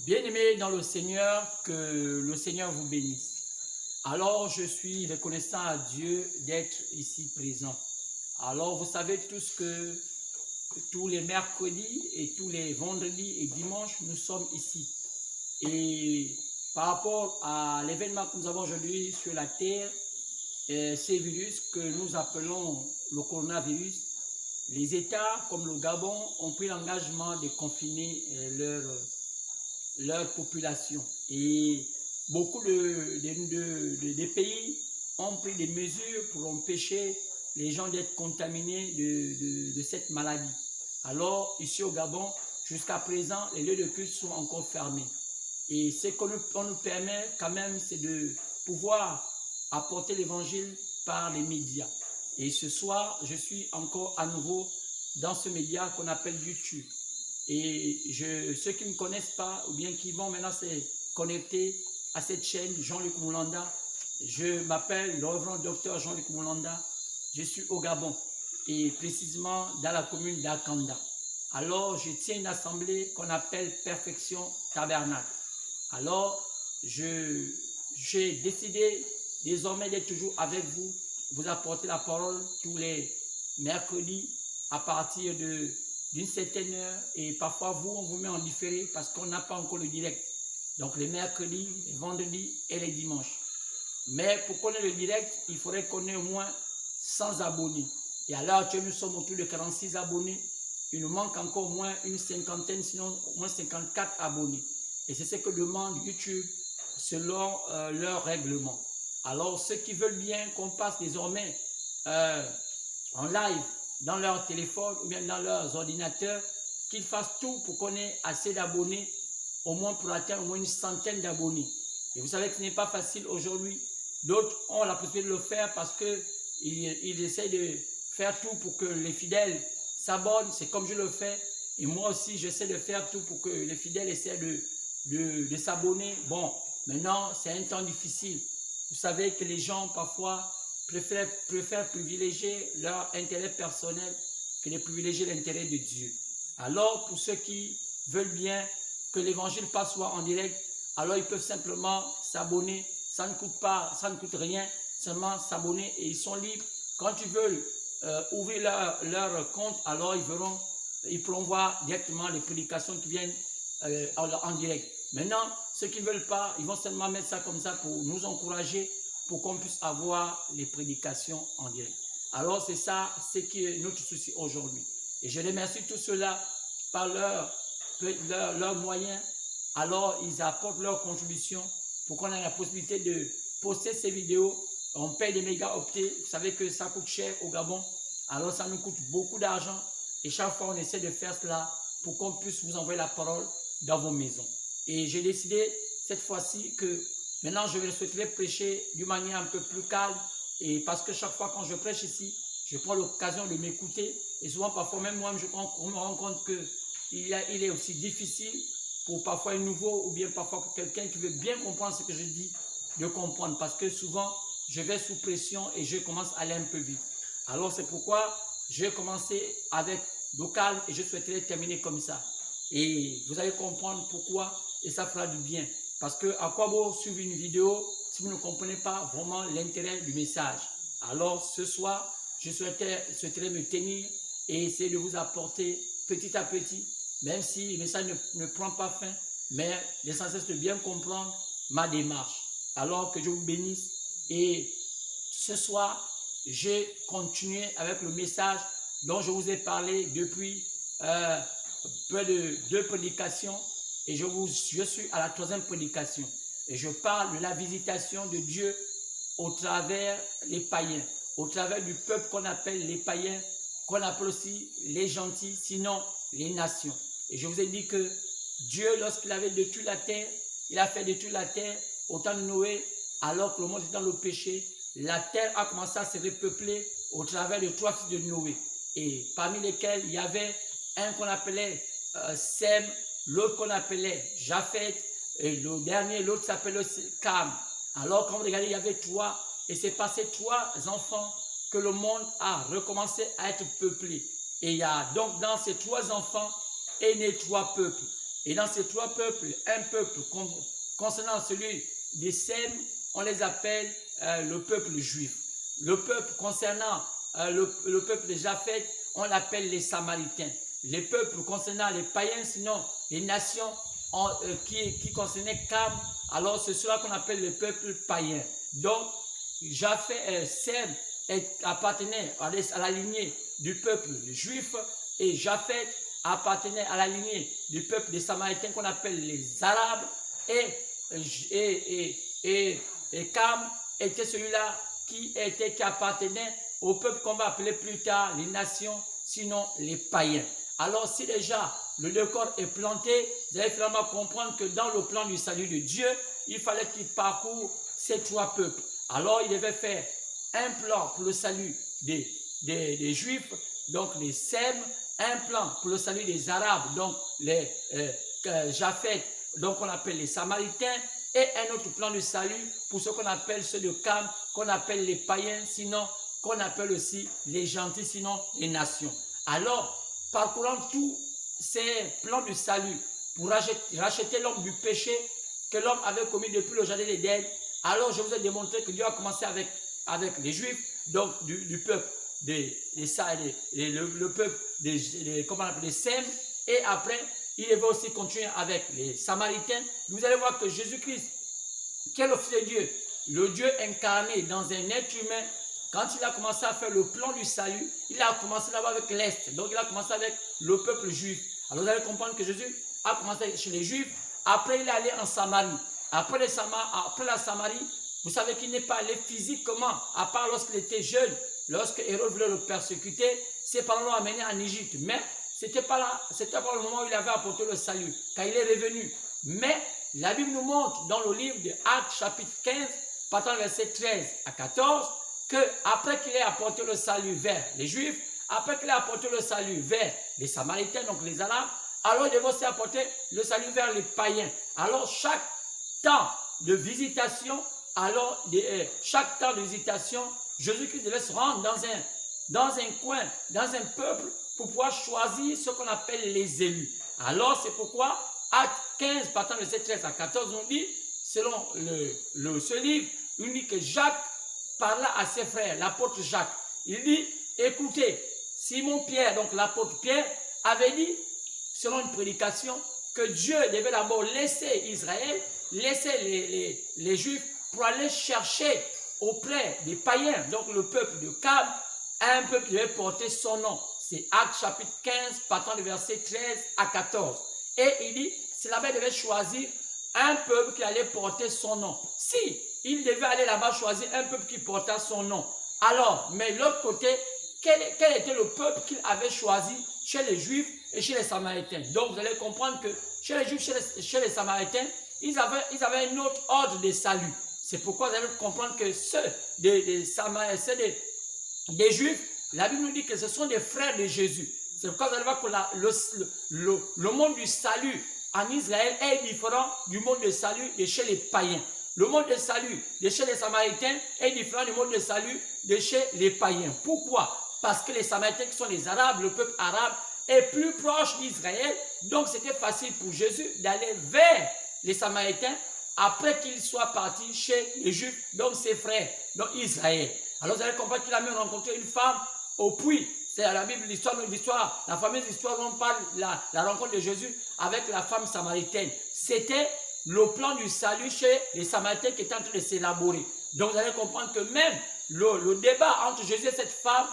Bien-aimés dans le Seigneur, que le Seigneur vous bénisse. Alors, je suis reconnaissant à Dieu d'être ici présent. Alors, vous savez tous que tous les mercredis et tous les vendredis et dimanches, nous sommes ici. Et par rapport à l'événement que nous avons aujourd'hui sur la terre, ces virus que nous appelons le coronavirus, les États comme le Gabon ont pris l'engagement de confiner leur population. Et beaucoup de pays ont pris des mesures pour empêcher les gens d'être contaminés de cette maladie. Alors, ici au Gabon, jusqu'à présent, les lieux de culte sont encore fermés. Et ce qu'on nous permet quand même, c'est de pouvoir apporter l'évangile par les médias. Et ce soir, je suis encore à nouveau dans ce média qu'on appelle YouTube. Et ceux qui ne me connaissent pas, ou bien qui vont maintenant se connecter à cette chaîne, Jean-Luc Moulanda, je m'appelle le révérend docteur Jean-Luc Moulanda, je suis au Gabon, et précisément dans la commune d'Akanda. Alors, je tiens une assemblée qu'on appelle Perfection Tabernacle. Alors, j'ai décidé désormais d'être toujours avec vous, vous apporter la parole tous les mercredis à partir d'une certaine heure, et parfois vous, on vous met en différé parce qu'on n'a pas encore le direct. Donc les mercredis, les vendredis et les dimanches. Mais pour connaître le direct, il faudrait qu'on ait au moins 100 abonnés. Et à l'heure actuelle, nous sommes autour de 46 abonnés. Il nous manque encore au moins une cinquantaine, sinon au moins 54 abonnés. Et c'est ce que demande YouTube selon leur règlement. Alors ceux qui veulent bien qu'on passe désormais en live dans leur téléphone ou bien dans leurs ordinateurs, qu'ils fassent tout pour qu'on ait assez d'abonnés, au moins pour atteindre au moins une centaine d'abonnés. Et vous savez que ce n'est pas facile aujourd'hui. D'autres ont la possibilité de le faire parce qu'ils essaient de faire tout pour que les fidèles s'abonnent. C'est comme je le fais. Et moi aussi, j'essaie de faire tout pour que les fidèles essaient de s'abonner. Bon, maintenant, c'est un temps difficile. Vous savez que les gens, parfois, préfèrent privilégier leur intérêt personnel que de privilégier l'intérêt de Dieu. Alors, pour ceux qui veulent bien que l'évangile passe soit en direct, alors ils peuvent simplement s'abonner. Ça ne coûte pas, ça ne coûte rien, seulement s'abonner et ils sont libres. Quand ils veulent ouvrir leur compte, alors ils pourront voir directement les prédications qui viennent en direct. Maintenant, ceux qui ne veulent pas, ils vont seulement mettre ça comme ça pour nous encourager, pour qu'on puisse avoir les prédications en direct. Alors c'est ça, c'est qui est notre souci aujourd'hui. Et je remercie tous ceux-là par leurs moyens. Alors ils apportent leur contribution pour qu'on ait la possibilité de poster ces vidéos. On paye des mégaoctets. Vous savez que ça coûte cher au Gabon. Alors ça nous coûte beaucoup d'argent. Et chaque fois on essaie de faire cela pour qu'on puisse vous envoyer la parole dans vos maisons. Et j'ai décidé cette fois-ci que maintenant je souhaiterais prêcher d'une manière un peu plus calme. Et parce que chaque fois quand je prêche ici, je prends l'occasion de m'écouter. Et souvent parfois même moi on me rend compte qu'il est aussi difficile pour parfois un nouveau ou bien parfois quelqu'un qui veut bien comprendre ce que je dis, de comprendre. Parce que souvent je vais sous pression et je commence à aller un peu vite. Alors c'est pourquoi je vais commencer avec le calme et je souhaiterais terminer comme ça. Et vous allez comprendre pourquoi et ça fera du bien. Parce que à quoi bon suivre une vidéo si vous ne comprenez pas vraiment l'intérêt du message. Alors ce soir, je souhaiterais me tenir et essayer de vous apporter petit à petit, même si le message ne prend pas fin, mais l'essentiel c'est de bien comprendre ma démarche. Alors que je vous bénisse. Et ce soir, j'ai continué avec le message dont je vous ai parlé depuis peu de 2 prédications et je suis à la 3e prédication et je parle de la visitation de Dieu au travers les païens, au travers du peuple qu'on appelle les païens, qu'on appelle aussi les gentils, sinon les nations. Et je vous ai dit que Dieu, lorsqu'il avait détruit la terre, il a fait détruire la terre au temps de Noé, alors que le monde était dans le péché. La terre a commencé à se repeupler au travers de 3 fils de Noé. Et parmi lesquels il y avait un qu'on appelait Sem, l'autre qu'on appelait Japheth, et le dernier, l'autre s'appelait Cam. Alors quand vous regardez, il y avait 3, et c'est par ces 3 enfants que le monde a recommencé à être peuplé. Et il y a donc dans ces 3 enfants est né 3 peuples. Et dans ces trois peuples, un peuple concernant celui des Sème, on les appelle le peuple juif. Le peuple concernant le peuple de Japheth, on l'appelle les Samaritains. Les peuples concernant les païens, sinon les nations qui concernaient Cam, alors c'est cela qu'on appelle le peuple païen. Donc, Sème appartenait à la lignée du peuple juif et Japheth appartenait à la lignée du peuple des Samaritains qu'on appelle les Arabes et Cam était celui-là qui appartenait au peuple qu'on va appeler plus tard les nations, sinon les païens. Alors si déjà le décor est planté, vous allez finalement comprendre que dans le plan du salut de Dieu, il fallait qu'il parcourt ces trois peuples. Alors il devait faire un plan pour le salut des Juifs, donc les Sème, un plan pour le salut des Arabes, donc les Japheth, donc on appelle les Samaritains, et un autre plan de salut pour ce qu'on appelle ceux de Cam, qu'on appelle les païens, sinon qu'on appelle aussi les gentils, sinon les nations. Alors, parcourant tous ces plans de salut pour racheter l'homme du péché que l'homme avait commis depuis le jardin d'Éden, alors je vous ai démontré que Dieu a commencé avec les Juifs, donc du peuple le peuple des Sème, et après il va aussi continuer avec les Samaritains. Vous allez voir que Jésus-Christ, qui est le Fils de Dieu, le Dieu incarné dans un être humain, quand il a commencé à faire le plan du salut, il a commencé d'abord avec l'Est. Donc il a commencé avec le peuple juif. Alors vous allez comprendre que Jésus a commencé chez les Juifs. Après il est allé en Samarie. Après la Samarie, vous savez qu'il n'est pas allé physiquement, à part lorsqu'il était jeune, lorsque Hérode voulait le persécuter, ses parents l'ont amené en Égypte. Mais c'était pas le moment où il avait apporté le salut, quand il est revenu. Mais la Bible nous montre dans le livre de Actes chapitre 15, partant verset 13 à 14, qu'après qu'il ait apporté le salut vers les Juifs, après qu'il ait apporté le salut vers les Samaritains, donc les Arabes, alors il devait aussi apporter le salut vers les païens. Alors chaque temps de visitation, Jésus-Christ devait se rendre dans un coin, dans un peuple, pour pouvoir choisir ce qu'on appelle les élus. Alors c'est pourquoi Actes 15, partant de verset 13 à 14, on dit, selon ce livre, on dit que Jacques parla à ses frères, l'apôtre Jacques. Il dit, écoutez, Simon-Pierre, donc l'apôtre Pierre, avait dit, selon une prédication, que Dieu devait d'abord laisser Israël, laisser les Juifs pour aller chercher auprès des païens, donc le peuple de Cam, un peuple qui devait porter son nom. C'est Actes chapitre 15, partant du verset 13 à 14. Et il dit, c'est là-bas devait choisir un peuple qui allait porter son nom. Si il devait aller là-bas choisir un peuple qui portait son nom, alors, mais l'autre côté, quel était le peuple qu'il avait choisi chez les Juifs et chez les Samaritains? Donc vous allez comprendre que chez les Juifs, chez les Samaritains, ils avaient un autre ordre de salut. C'est pourquoi vous allez comprendre que ceux des Juifs, la Bible nous dit que ce sont des frères de Jésus. C'est pourquoi vous allez voir que le monde du salut en Israël est différent du monde de salut de chez les païens. Le monde de salut de chez les Samaritains est différent du monde de salut de chez les païens. Pourquoi? Parce que les Samaritains, qui sont les Arabes, le peuple arabe, est plus proche d'Israël. Donc c'était facile pour Jésus d'aller vers les Samaritains après qu'il soit parti chez les Juifs, donc ses frères, donc Israël. Alors vous allez comprendre qu'il a même rencontré une femme au puits. C'est la Bible, l'histoire, la fameuse histoire où on parle la rencontre de Jésus avec la femme samaritaine. C'était le plan du salut chez les Samaritains qui était en train de s'élaborer. Donc vous allez comprendre que même le débat entre Jésus et cette femme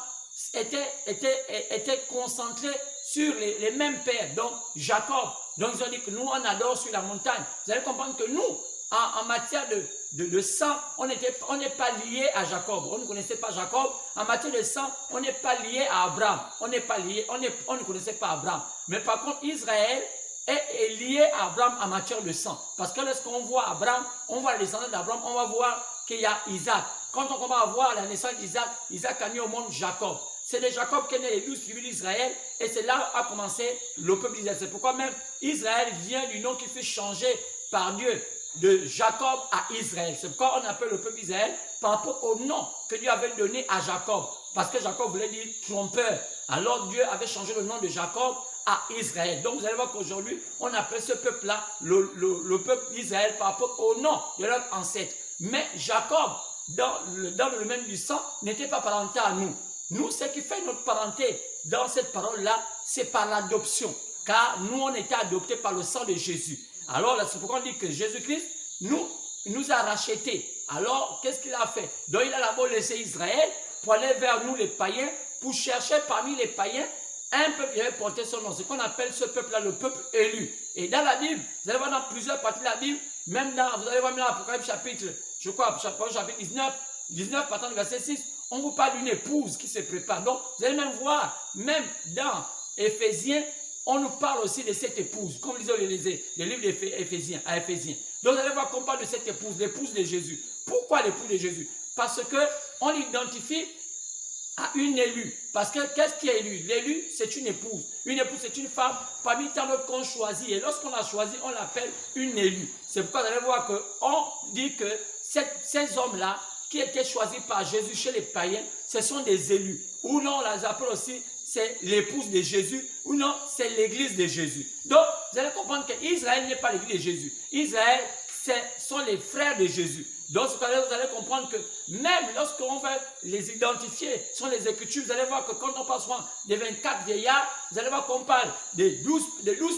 était concentré sur les mêmes pères, donc Jacob. Donc ils ont dit que nous on adore sur la montagne. Vous allez comprendre que nous, en matière de sang, on n'est pas lié à Jacob. On ne connaissait pas Jacob. En matière de sang, on n'est pas lié à Abraham. On ne connaissait pas Abraham. Mais par contre, Israël est lié à Abraham en matière de sang. Parce que lorsqu'on voit Abraham, on voit la descendance d'Abraham, on va voir qu'il y a Isaac. Quand on va voir la naissance d'Isaac, Isaac a mis au monde Jacob. C'est de Jacob qu'est né les 12 tribus d'Israël et c'est là où a commencé le peuple d'Israël. C'est pourquoi même Israël vient du nom qui fut changé par Dieu de Jacob à Israël. C'est pourquoi on appelle le peuple d'Israël par rapport au nom que Dieu avait donné à Jacob. Parce que Jacob voulait dire trompeur. Alors Dieu avait changé le nom de Jacob à Israël. Donc vous allez voir qu'aujourd'hui, on appelle ce peuple-là le peuple d'Israël par rapport au nom de leur ancêtre. Mais Jacob, dans le domaine du sang, n'était pas parenté à nous. Nous, ce qui fait notre parenté dans cette parole-là, c'est par l'adoption. Car nous, on était adoptés par le sang de Jésus. Alors là, c'est pourquoi on dit que Jésus-Christ nous a rachetés. Alors, qu'est-ce qu'il a fait? Donc, il a d'abord laissé Israël pour aller vers nous, les païens, pour chercher parmi les païens un peuple qui avait porté son nom. C'est ce qu'on appelle ce peuple-là le peuple élu. Et dans la Bible, vous allez voir dans plusieurs parties de la Bible, même vous allez voir dans l'Apocalypse chapitre, je crois, chapitre 19, partant du verset 6, on vous parle d'une épouse qui se prépare. Donc, vous allez même voir, même dans Éphésiens, on nous parle aussi de cette épouse, comme lisons les livres d'Éphésiens, à Éphésiens. Donc, vous allez voir qu'on parle de cette épouse, l'épouse de Jésus. Pourquoi l'épouse de Jésus? Parce qu'on l'identifie à une élue. Parce que qu'est-ce qui est élu? L'élu, c'est une épouse. Une épouse, c'est une femme parmi tant d'autres qu'on choisit. Et lorsqu'on a choisi, on l'appelle une élue. C'est pourquoi vous allez voir qu'on dit que ces hommes-là, qui étaient choisis par Jésus chez les païens, ce sont des élus. Ou non, on les appelle aussi, c'est l'épouse de Jésus, ou non, c'est l'église de Jésus. Donc, vous allez comprendre qu'Israël n'est pas l'église de Jésus. Israël, ce sont les frères de Jésus. Donc, vous allez comprendre que même lorsqu'on veut les identifier sur les Écritures, vous allez voir que quand on passe des 24 vieillards, vous allez voir qu'on parle des 12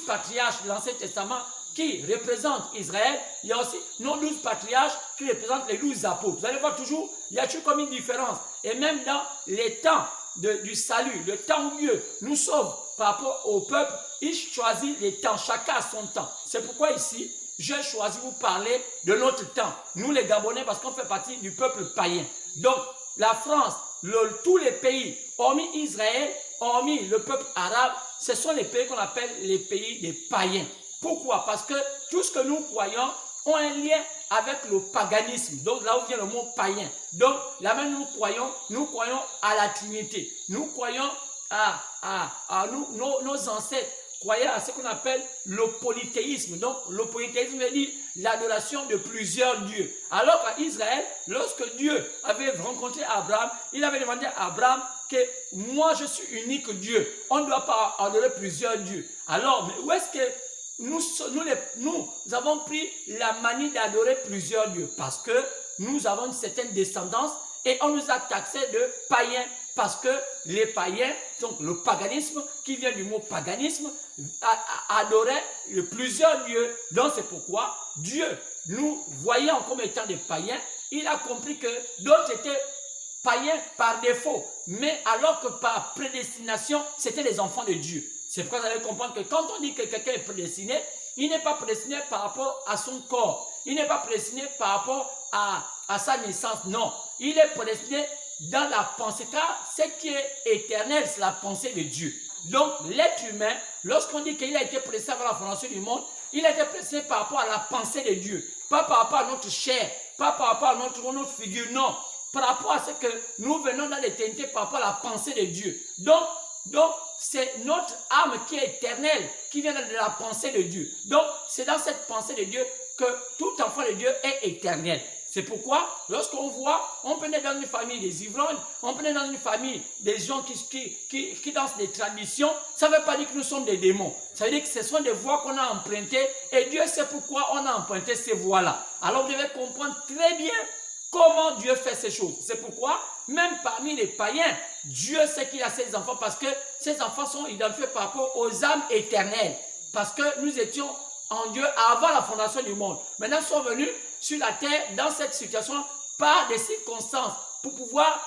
patriarches de l'Ancien Testament qui représentent Israël. Il y a aussi nos 12 patriarches qui représentent les 12 apôtres. Vous allez voir toujours, il y a toujours comme une différence. Et même dans les temps du salut, le temps où Dieu nous sauve par rapport au peuple, il choisit les temps, chacun a son temps. C'est pourquoi ici, j'ai choisi de vous parler de notre temps. Nous les Gabonais, parce qu'on fait partie du peuple païen. Donc, la France, tous les pays, hormis Israël, hormis le peuple arabe, ce sont les pays qu'on appelle les pays des païens. Pourquoi? Parce que tout ce que nous croyons ont un lien avec le paganisme. Donc, là où vient le mot païen. Donc, là même nous croyons à la Trinité. Nous croyons nos ancêtres croyaient à ce qu'on appelle le polythéisme. Donc, le polythéisme veut dire l'adoration de plusieurs dieux. Alors qu'à Israël, lorsque Dieu avait rencontré Abraham, il avait demandé à Abraham que moi, je suis unique Dieu. On ne doit pas adorer plusieurs dieux. Alors, mais où est-ce que nous avons pris la manie d'adorer plusieurs dieux? Parce que nous avons une certaine descendance et on nous a taxé de païens. Parce que les païens, donc le paganisme, qui vient du mot paganisme, adorait plusieurs dieux. Donc c'est pourquoi Dieu, nous voyant comme étant des païens, il a compris que d'autres étaient païens par défaut. Mais alors que par prédestination, c'était les enfants de Dieu. C'est pourquoi vous allez comprendre que quand on dit que quelqu'un est prédestiné, il n'est pas prédestiné par rapport à son corps. Il n'est pas prédestiné par rapport à sa naissance. Non, il est prédestiné dans la pensée, car ce qui est éternel, c'est la pensée de Dieu. Donc, l'être humain, lorsqu'on dit qu'il a été prédestiné avant la fondation du monde, il a été prédestiné par rapport à la pensée de Dieu, pas par rapport à notre chair, pas par rapport à notre figure, non, par rapport à ce que nous venons dans l'éternité, par rapport à la pensée de Dieu. Donc c'est notre âme qui est éternelle, qui vient de la pensée de Dieu. Donc, c'est dans cette pensée de Dieu que tout enfant de Dieu est éternel. C'est pourquoi, lorsqu'on voit, on peut naître dans une famille des ivrognes, on peut naître dans une famille des gens qui dansent des traditions, ça ne veut pas dire que nous sommes des démons. Ça veut dire que ce sont des voies qu'on a empruntées et Dieu sait pourquoi on a emprunté ces voies-là. Alors vous devez comprendre très bien comment Dieu fait ces choses. C'est pourquoi, même parmi les païens, Dieu sait qu'il a ses enfants parce que ces enfants sont identifiés par rapport aux âmes éternelles. Parce que nous étions en Dieu avant la fondation du monde. Maintenant, nous sommes venus sur la terre dans cette situation par des circonstances pour pouvoir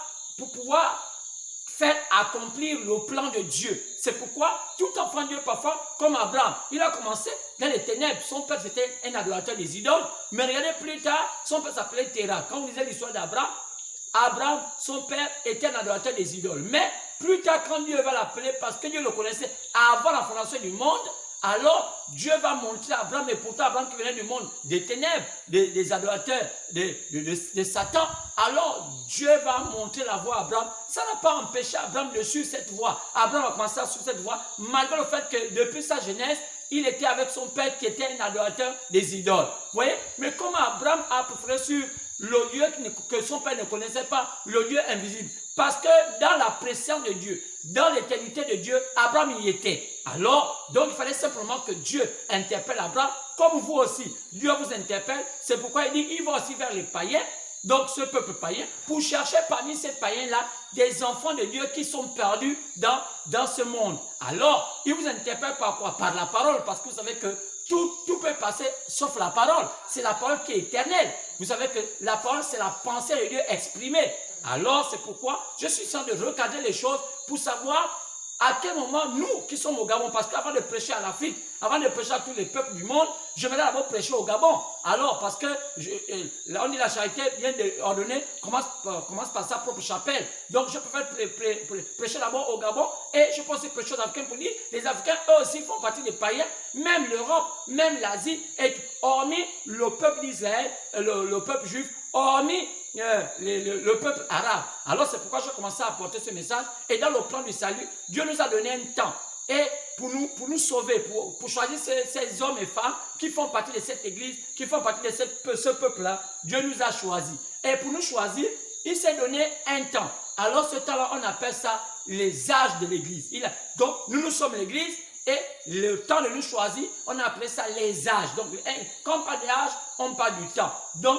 faire accomplir le plan de Dieu. C'est pourquoi tout enfant de Dieu, parfois, comme Abraham, il a commencé dans les ténèbres. Son père, c'était un adorateur des idoles. Mais regardez plus tard, son père s'appelait Terah. Quand vous lisez l'histoire d'Abraham, Abraham, son père, était un adorateur des idoles. Mais plus tard, quand Dieu va l'appeler, parce que Dieu le connaissait avant la fondation du monde, alors Dieu va montrer à Abraham, et pourtant Abraham qui venait du monde des ténèbres, des adorateurs, de Satan, alors Dieu va montrer la voie à Abraham. Ça n'a pas empêché Abraham de suivre cette voie. Abraham a commencé à suivre cette voie, malgré le fait que depuis sa jeunesse, il était avec son père qui était un adorateur des idoles. Vous voyez? Mais comment Abraham a préféré suivre le Dieu que son père ne connaissait pas, le Dieu invisible? Parce que dans la présence de Dieu, dans l'éternité de Dieu, Abraham y était. Alors, donc il fallait simplement que Dieu interpelle Abraham, comme vous aussi. Dieu vous interpelle, c'est pourquoi il dit, il va aussi vers les païens, donc ce peuple païen, pour chercher parmi ces païens-là des enfants de Dieu qui sont perdus dans ce monde. Alors, il vous interpelle par quoi? Par la parole, parce que vous savez que tout peut passer sauf la parole. C'est la parole qui est éternelle. Vous savez que la parole, c'est la pensée de Dieu exprimée. Alors, c'est pourquoi je suis en train de recadrer les choses pour savoir à quel moment nous qui sommes au Gabon, parce qu'avant de prêcher à l'Afrique, avant de prêcher à tous les peuples du monde, je vais d'abord prêcher au Gabon. Alors, parce que on dit la charité vient d'ordonner, commence par sa propre chapelle. Donc, je préfère prêcher d'abord au Gabon et je pense que prêcher aux Africains pour dire, les Africains, eux aussi, font partie des païens, même l'Europe, même l'Asie, et hormis le peuple d'Israël, le peuple juif, hormis le peuple arabe. Alors c'est pourquoi j'ai commencé à apporter ce message. Et dans le plan du salut, Dieu nous a donné un temps. Et pour nous sauver, pour choisir ces hommes et femmes qui font partie de cette église, qui font partie de ce peuple-là, Dieu nous a choisis. Et pour nous choisir, il s'est donné un temps. Alors ce temps-là, on appelle ça les âges de l'église. Donc nous sommes l'église. Et le temps de nous choisir, on a appelé ça les âges. Donc, quand on parle d'âge, on parle du temps. Donc,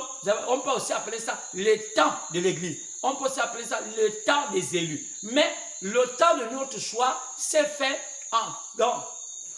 on peut aussi appeler ça le temps de l'église. On peut aussi appeler ça le temps des élus. Mais le temps de notre choix s'est fait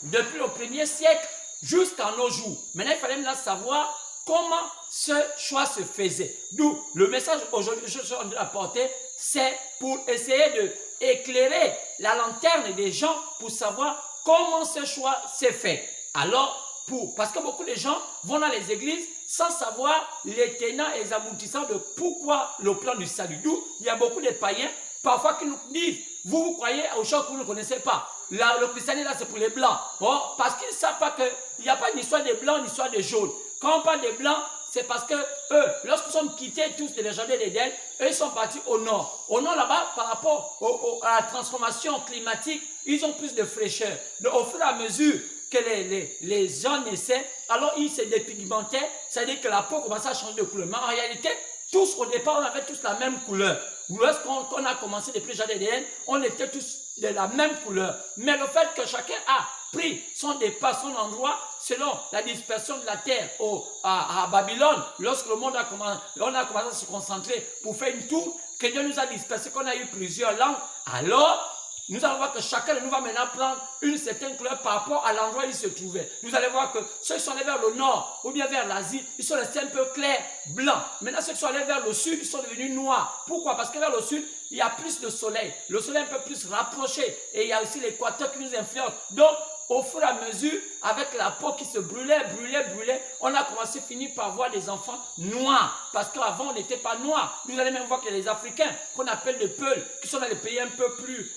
depuis le 1er siècle jusqu'à nos jours. Maintenant, il fallait maintenant savoir comment ce choix se faisait. D'où le message aujourd'hui que je suis en train d'apporter, c'est pour essayer d'éclairer la lanterne des gens pour savoir comment ce choix s'est fait. Alors, parce que beaucoup de gens vont dans les églises sans savoir les tenants et les aboutissants de pourquoi le plan du salut. D'où il y a beaucoup de païens, parfois qui nous disent, vous croyez aux choses que vous ne connaissez pas. Là, le christianisme, là, c'est pour les blancs. Bon, parce qu'ils ne savent pas qu'il n'y a pas une histoire des blancs, une histoire des jaunes. Quand on parle des blancs, c'est parce que eux, lorsqu'ils sont quittés tous de la jardin d'Éden, eux, ils sont partis au nord. Au nord, là-bas, par rapport à la transformation climatique, ils ont plus de fraîcheur. Donc, au fur et à mesure que les gens naissaient, alors ils se dépigmentaient, c'est-à-dire que la peau commençait à changer de couleur. Mais en réalité, tous, au départ, on avait tous la même couleur. Lorsqu'on a commencé depuis le jardin d'Éden, on était tous de la même couleur. Mais le fait que chacun a pris son départ, son endroit, selon la dispersion de la terre à Babylone, lorsque le monde on a commencé à se concentrer pour faire une tour, que Dieu nous a dispersé, qu'on a eu plusieurs langues, alors nous allons voir que chacun de nous va maintenant prendre une certaine couleur par rapport à l'endroit où il se trouvait. Vous allez voir que ceux qui sont allés vers le nord ou bien vers l'Asie, ils sont restés un peu clairs, blancs. Maintenant, ceux qui sont allés vers le sud, ils sont devenus noirs. Pourquoi? Parce que vers le sud, il y a plus de soleil. Le soleil est un peu plus rapproché. Et il y a aussi l'équateur qui nous influence. Donc, au fur et à mesure, avec la peau qui se brûlait, on a commencé à finir par voir des enfants noirs. Parce qu'avant, on n'était pas noirs. Vous allez même voir que les Africains, qu'on appelle des Peuls, qui sont dans les pays un peu plus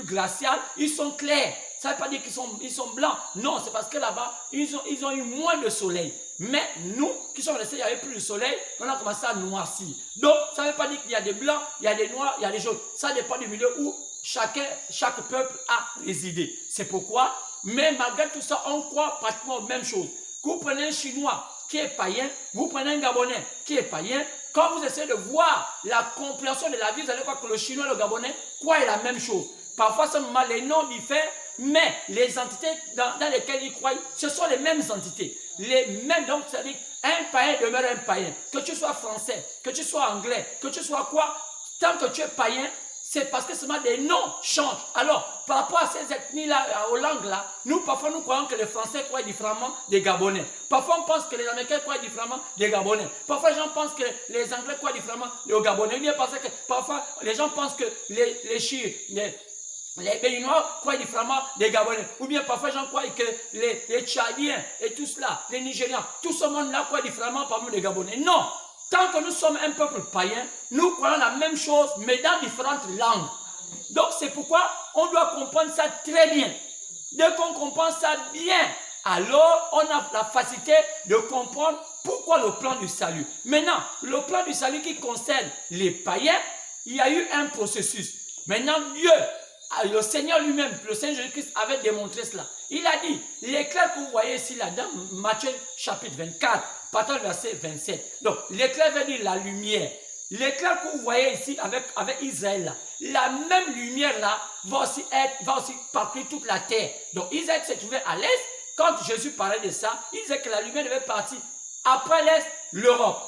glacial, ils sont clairs. Ça ne veut pas dire qu'ils sont blancs. Non, c'est parce que là-bas, ils ont eu moins de soleil. Mais nous, qui sommes restés, il n'y avait plus de soleil, on a commencé à noircir. Donc, ça ne veut pas dire qu'il y a des blancs, il y a des noirs, il y a des jaunes. Ça dépend du milieu où chaque peuple a résidé. C'est pourquoi, mais malgré tout ça, on croit pratiquement aux mêmes choses. Que vous prenez un Chinois qui est païen, vous prenez un Gabonais qui est païen, quand vous essayez de voir la compréhension de la vie, vous allez voir que le Chinois et le Gabonais croient la même chose. Parfois, seulement les noms diffèrent, mais les entités dans lesquelles ils croient, ce sont les mêmes entités. Les mêmes, donc, c'est-à-dire, un païen demeure un païen. Que tu sois français, que tu sois anglais, que tu sois quoi, tant que tu es païen, c'est parce que seulement des noms changent. Alors, par rapport à ces ethnies-là, aux langues-là, nous, parfois, nous croyons que les Français croient différemment des Gabonais. Parfois, on pense que les Américains croient différemment des Gabonais. Parfois, les gens pensent que les Anglais croient différemment des Gabonais. Bien parce que parfois, les gens pensent que les Béninois croient différemment des Gabonais. Ou bien parfois, les gens croient que les Tchadiens et tout cela, les Nigérians, tout ce monde-là croit différemment parmi les Gabonais. Non! Tant que nous sommes un peuple païen, nous croyons la même chose, mais dans différentes langues. Donc, c'est pourquoi on doit comprendre ça très bien. Dès qu'on comprend ça bien, alors on a la facilité de comprendre pourquoi le plan du salut. Maintenant, le plan du salut qui concerne les païens, il y a eu un processus. Maintenant, Dieu, le Seigneur lui-même, le Seigneur Jésus-Christ avait démontré cela. Il a dit, l'éclair que vous voyez ici, là, dans Matthieu chapitre 24, partant du verset 27. Donc, l'éclair veut dire la lumière. l'éclat que vous voyez ici avec Israël, là, la même lumière là va aussi parcourir toute la terre. Donc Israël se trouvait à l'est. Quand Jésus parlait de ça, il disait que la lumière devait partir. Après l'est, l'Europe.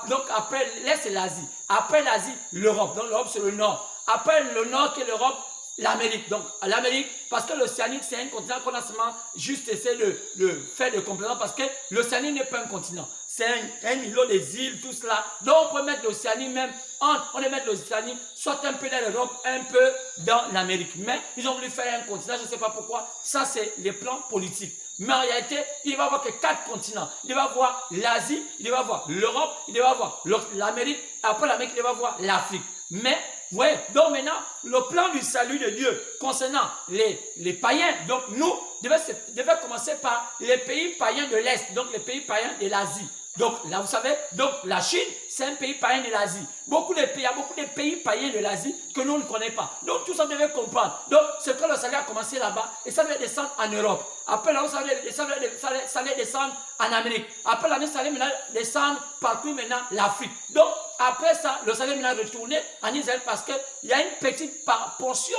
Donc après l'est, c'est l'Asie. Après l'Asie, l'Europe. Donc l'Europe, c'est le nord. Après le nord qui est l'Europe, l'Amérique. Donc l'Amérique, parce que l'Océanie, c'est un continent qu'on a seulement juste essayé de faire de complément, parce que l'Océanie n'est pas un continent. C'est un îlot des îles, tout cela. Donc on peut mettre l'Océanie même, on peut mettre l'Océanie soit un peu dans l'Europe, un peu dans l'Amérique. Mais ils ont voulu faire un continent, je ne sais pas pourquoi. Ça, c'est les plans politiques. Mais en réalité, il va y avoir que 4 continents. Il va y avoir l'Asie, il va y avoir l'Europe, il va y avoir l'Amérique. Après l'Amérique, il va y avoir l'Afrique. Mais, vous voyez, donc maintenant, le plan du salut de Dieu concernant les païens, donc nous, devait commencer par les pays païens de l'Est, donc les pays païens de l'Asie. Donc là, vous savez, donc la Chine, c'est un pays païen de l'Asie. Il y a beaucoup de pays païens de l'Asie que nous ne connaissons pas. Donc tout ça, devait comprendre. Donc c'est que le salut a commencé là-bas et ça devait descendre en Europe. Après là, ça allait descendre en Amérique. Après l'année, ça allait maintenant descendre parcourir maintenant l'Afrique. Donc après ça, le salut est maintenant retourné en Israël parce qu'il y a une petite portion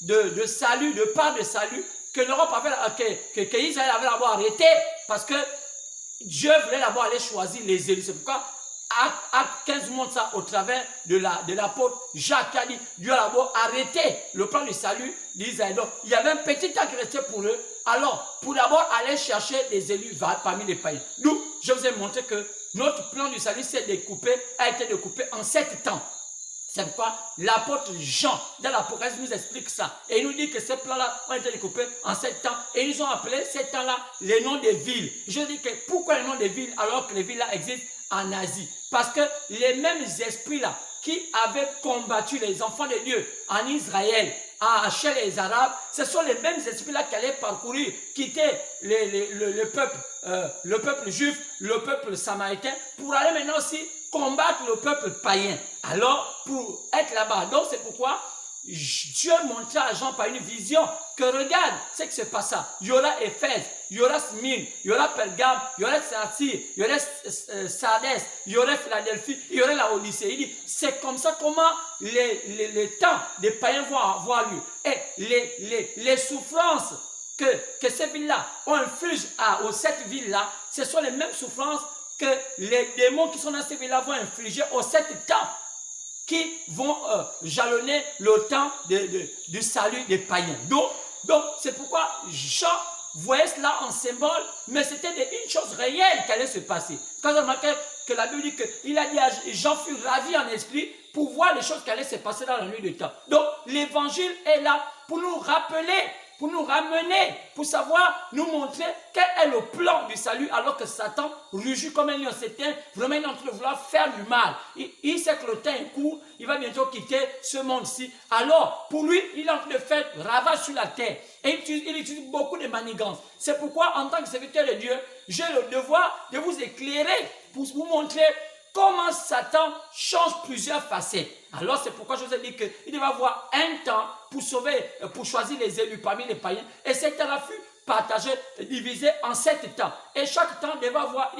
de salut, de part de salut que l'Europe avait, que Israël avait d'abord arrêté parce que Dieu voulait d'abord aller choisir les élus. C'est pourquoi Acte 15 montre ça au travers de l'apôtre Jacques qui a dit Dieu a d'abord arrêté le plan du salut d'Israël. Donc il y avait un petit temps qui restait pour eux. Alors, pour d'abord aller chercher des élus parmi les païens. Nous, je vous ai montré que notre plan du salut a été découpé en 7 temps. C'est pourquoi l'apôtre Jean, dans l'Apocalypse, nous explique ça. Et il nous dit que ces plans-là ont été découpés en 7 temps. Et ils ont appelé ces temps-là les noms des villes. Je dis que pourquoi les noms des villes alors que les villes-là existent en Asie? Parce que les mêmes esprits-là qui avaient combattu les enfants de Dieu en Israël, chez les Arabes, ce sont les mêmes esprits-là qui allaient parcourir, quitter le peuple juif, le peuple samaritain, pour aller maintenant aussi combattre le peuple païen. Alors, pour être là-bas, donc c'est pourquoi Dieu montrait à Jean par une vision que regarde ce qui se passe. Il y aura Éphèse, il y aura Smyrne, il y aura Pergame, il y aura Thyatire, il y aura Sardès, il y aura Philadelphie, il y aura la Odyssée. Il dit, c'est comme ça comment les temps des païens vont avoir lieu. Et les souffrances que ces villes-là ont infligées aux 7 villes-là, ce sont les mêmes souffrances que les démons qui sont dans ces villes-là vont infliger aux 7 temps qui vont jalonner le temps du salut des païens. Donc c'est pourquoi Jean voyait cela en symbole, mais c'était une chose réelle qui allait se passer. Quand on remarque que la Bible dit qu'il a dit à Jean fut ravi en esprit pour voir les choses qui allaient se passer dans la nuit de temps. Donc l'évangile est là pour nous rappeler, pour nous ramener, pour savoir, nous montrer quel est le plan du salut, alors que Satan rugit comme un lion. C'était vraiment il est en train de vouloir faire du mal. Il sait que le temps est court, il va bientôt quitter ce monde-ci. Alors, pour lui, il est en train de faire ravage sur la terre. Et il utilise beaucoup de manigances. C'est pourquoi, en tant que serviteur de Dieu, j'ai le devoir de vous éclairer, pour vous montrer comment Satan change plusieurs facettes. Alors c'est pourquoi je vous ai dit qu'il devait avoir un temps pour choisir les élus parmi les païens. Et cet temps-là fut partagé, divisé en 7 temps. Et chaque temps, il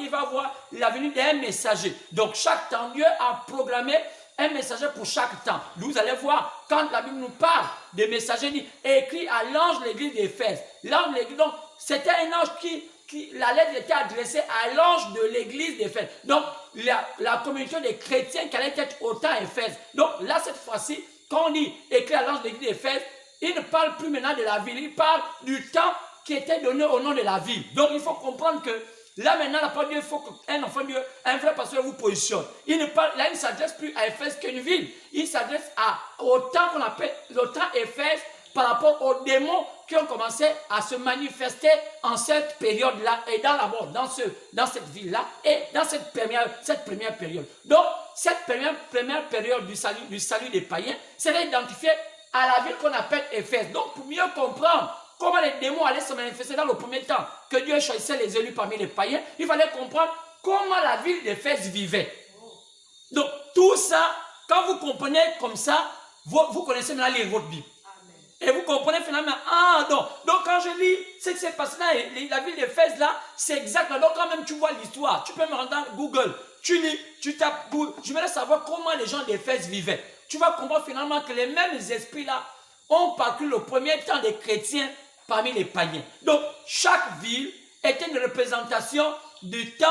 va avoir la venue d'un messager. Donc chaque temps, Dieu a programmé un messager pour chaque temps. Vous allez voir, quand la Bible nous parle des messagers, il dit, écrit à l'ange de l'église d'Éphèse. L'ange de l'église, donc c'était un ange la lettre était adressée à l'ange de l'église d'Éphèse. Donc, la communauté des chrétiens qui allait être au temps Éphèse. Donc, là, cette fois-ci, quand on dit écrit à l'ange de l'église d'Éphèse, il ne parle plus maintenant de la ville, il parle du temps qui était donné au nom de la ville. Donc, il faut comprendre que là, maintenant, la parole de Dieu, il faut qu'un enfant de Dieu, un vrai pasteur vous positionne. Il ne s'adresse plus à Éphèse qu'une ville. Il s'adresse au temps qu'on appelle le temps Éphèse, par rapport aux démons qui ont commencé à se manifester en cette période-là et dans cette ville-là et dans cette première période. Donc, cette première période du salut des païens serait identifiée à la ville qu'on appelle Éphèse. Donc, pour mieux comprendre comment les démons allaient se manifester dans le premier temps, que Dieu choisissait les élus parmi les païens, il fallait comprendre comment la ville d'Éphèse vivait. Donc, tout ça, quand vous comprenez comme ça, vous connaissez maintenant lire votre Bible. Et vous comprenez finalement, donc quand je lis ce qui s'est passé dans la ville d'Éphèse là, c'est exact. Donc quand même tu vois l'histoire, tu peux me rendre dans Google, tu lis, tu tapes, je voudrais savoir comment les gens d'Éphèse vivaient. Tu vas comprendre finalement que les mêmes esprits-là ont parcouru le premier temps des chrétiens parmi les païens. Donc, chaque ville était une représentation du temps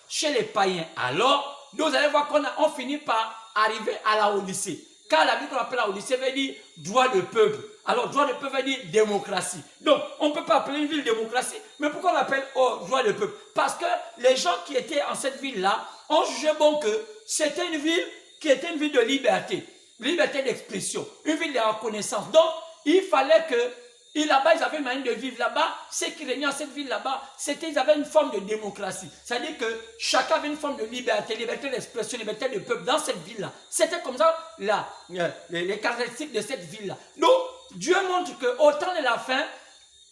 chez les païens. Alors, vous allez voir qu'on finit par arriver à la Odyssée. Car la ville qu'on appelle la Odyssée veut dire droit de peuple. Alors, droit de peuple veut dire démocratie. Donc, on ne peut pas appeler une ville démocratie, mais pourquoi on l'appelle droit de peuple? Parce que les gens qui étaient en cette ville-là ont jugé bon que c'était une ville qui était une ville de liberté d'expression, une ville de reconnaissance. Donc, il fallait que, là-bas, ils avaient une manière de vivre là-bas. Ceux qui régnaient dans cette ville là-bas, ils avaient une forme de démocratie. C'est-à-dire que chacun avait une forme de liberté d'expression, liberté de peuple dans cette ville-là. C'était comme ça les caractéristiques de cette ville-là. Donc, Dieu montre qu'au temps de la fin,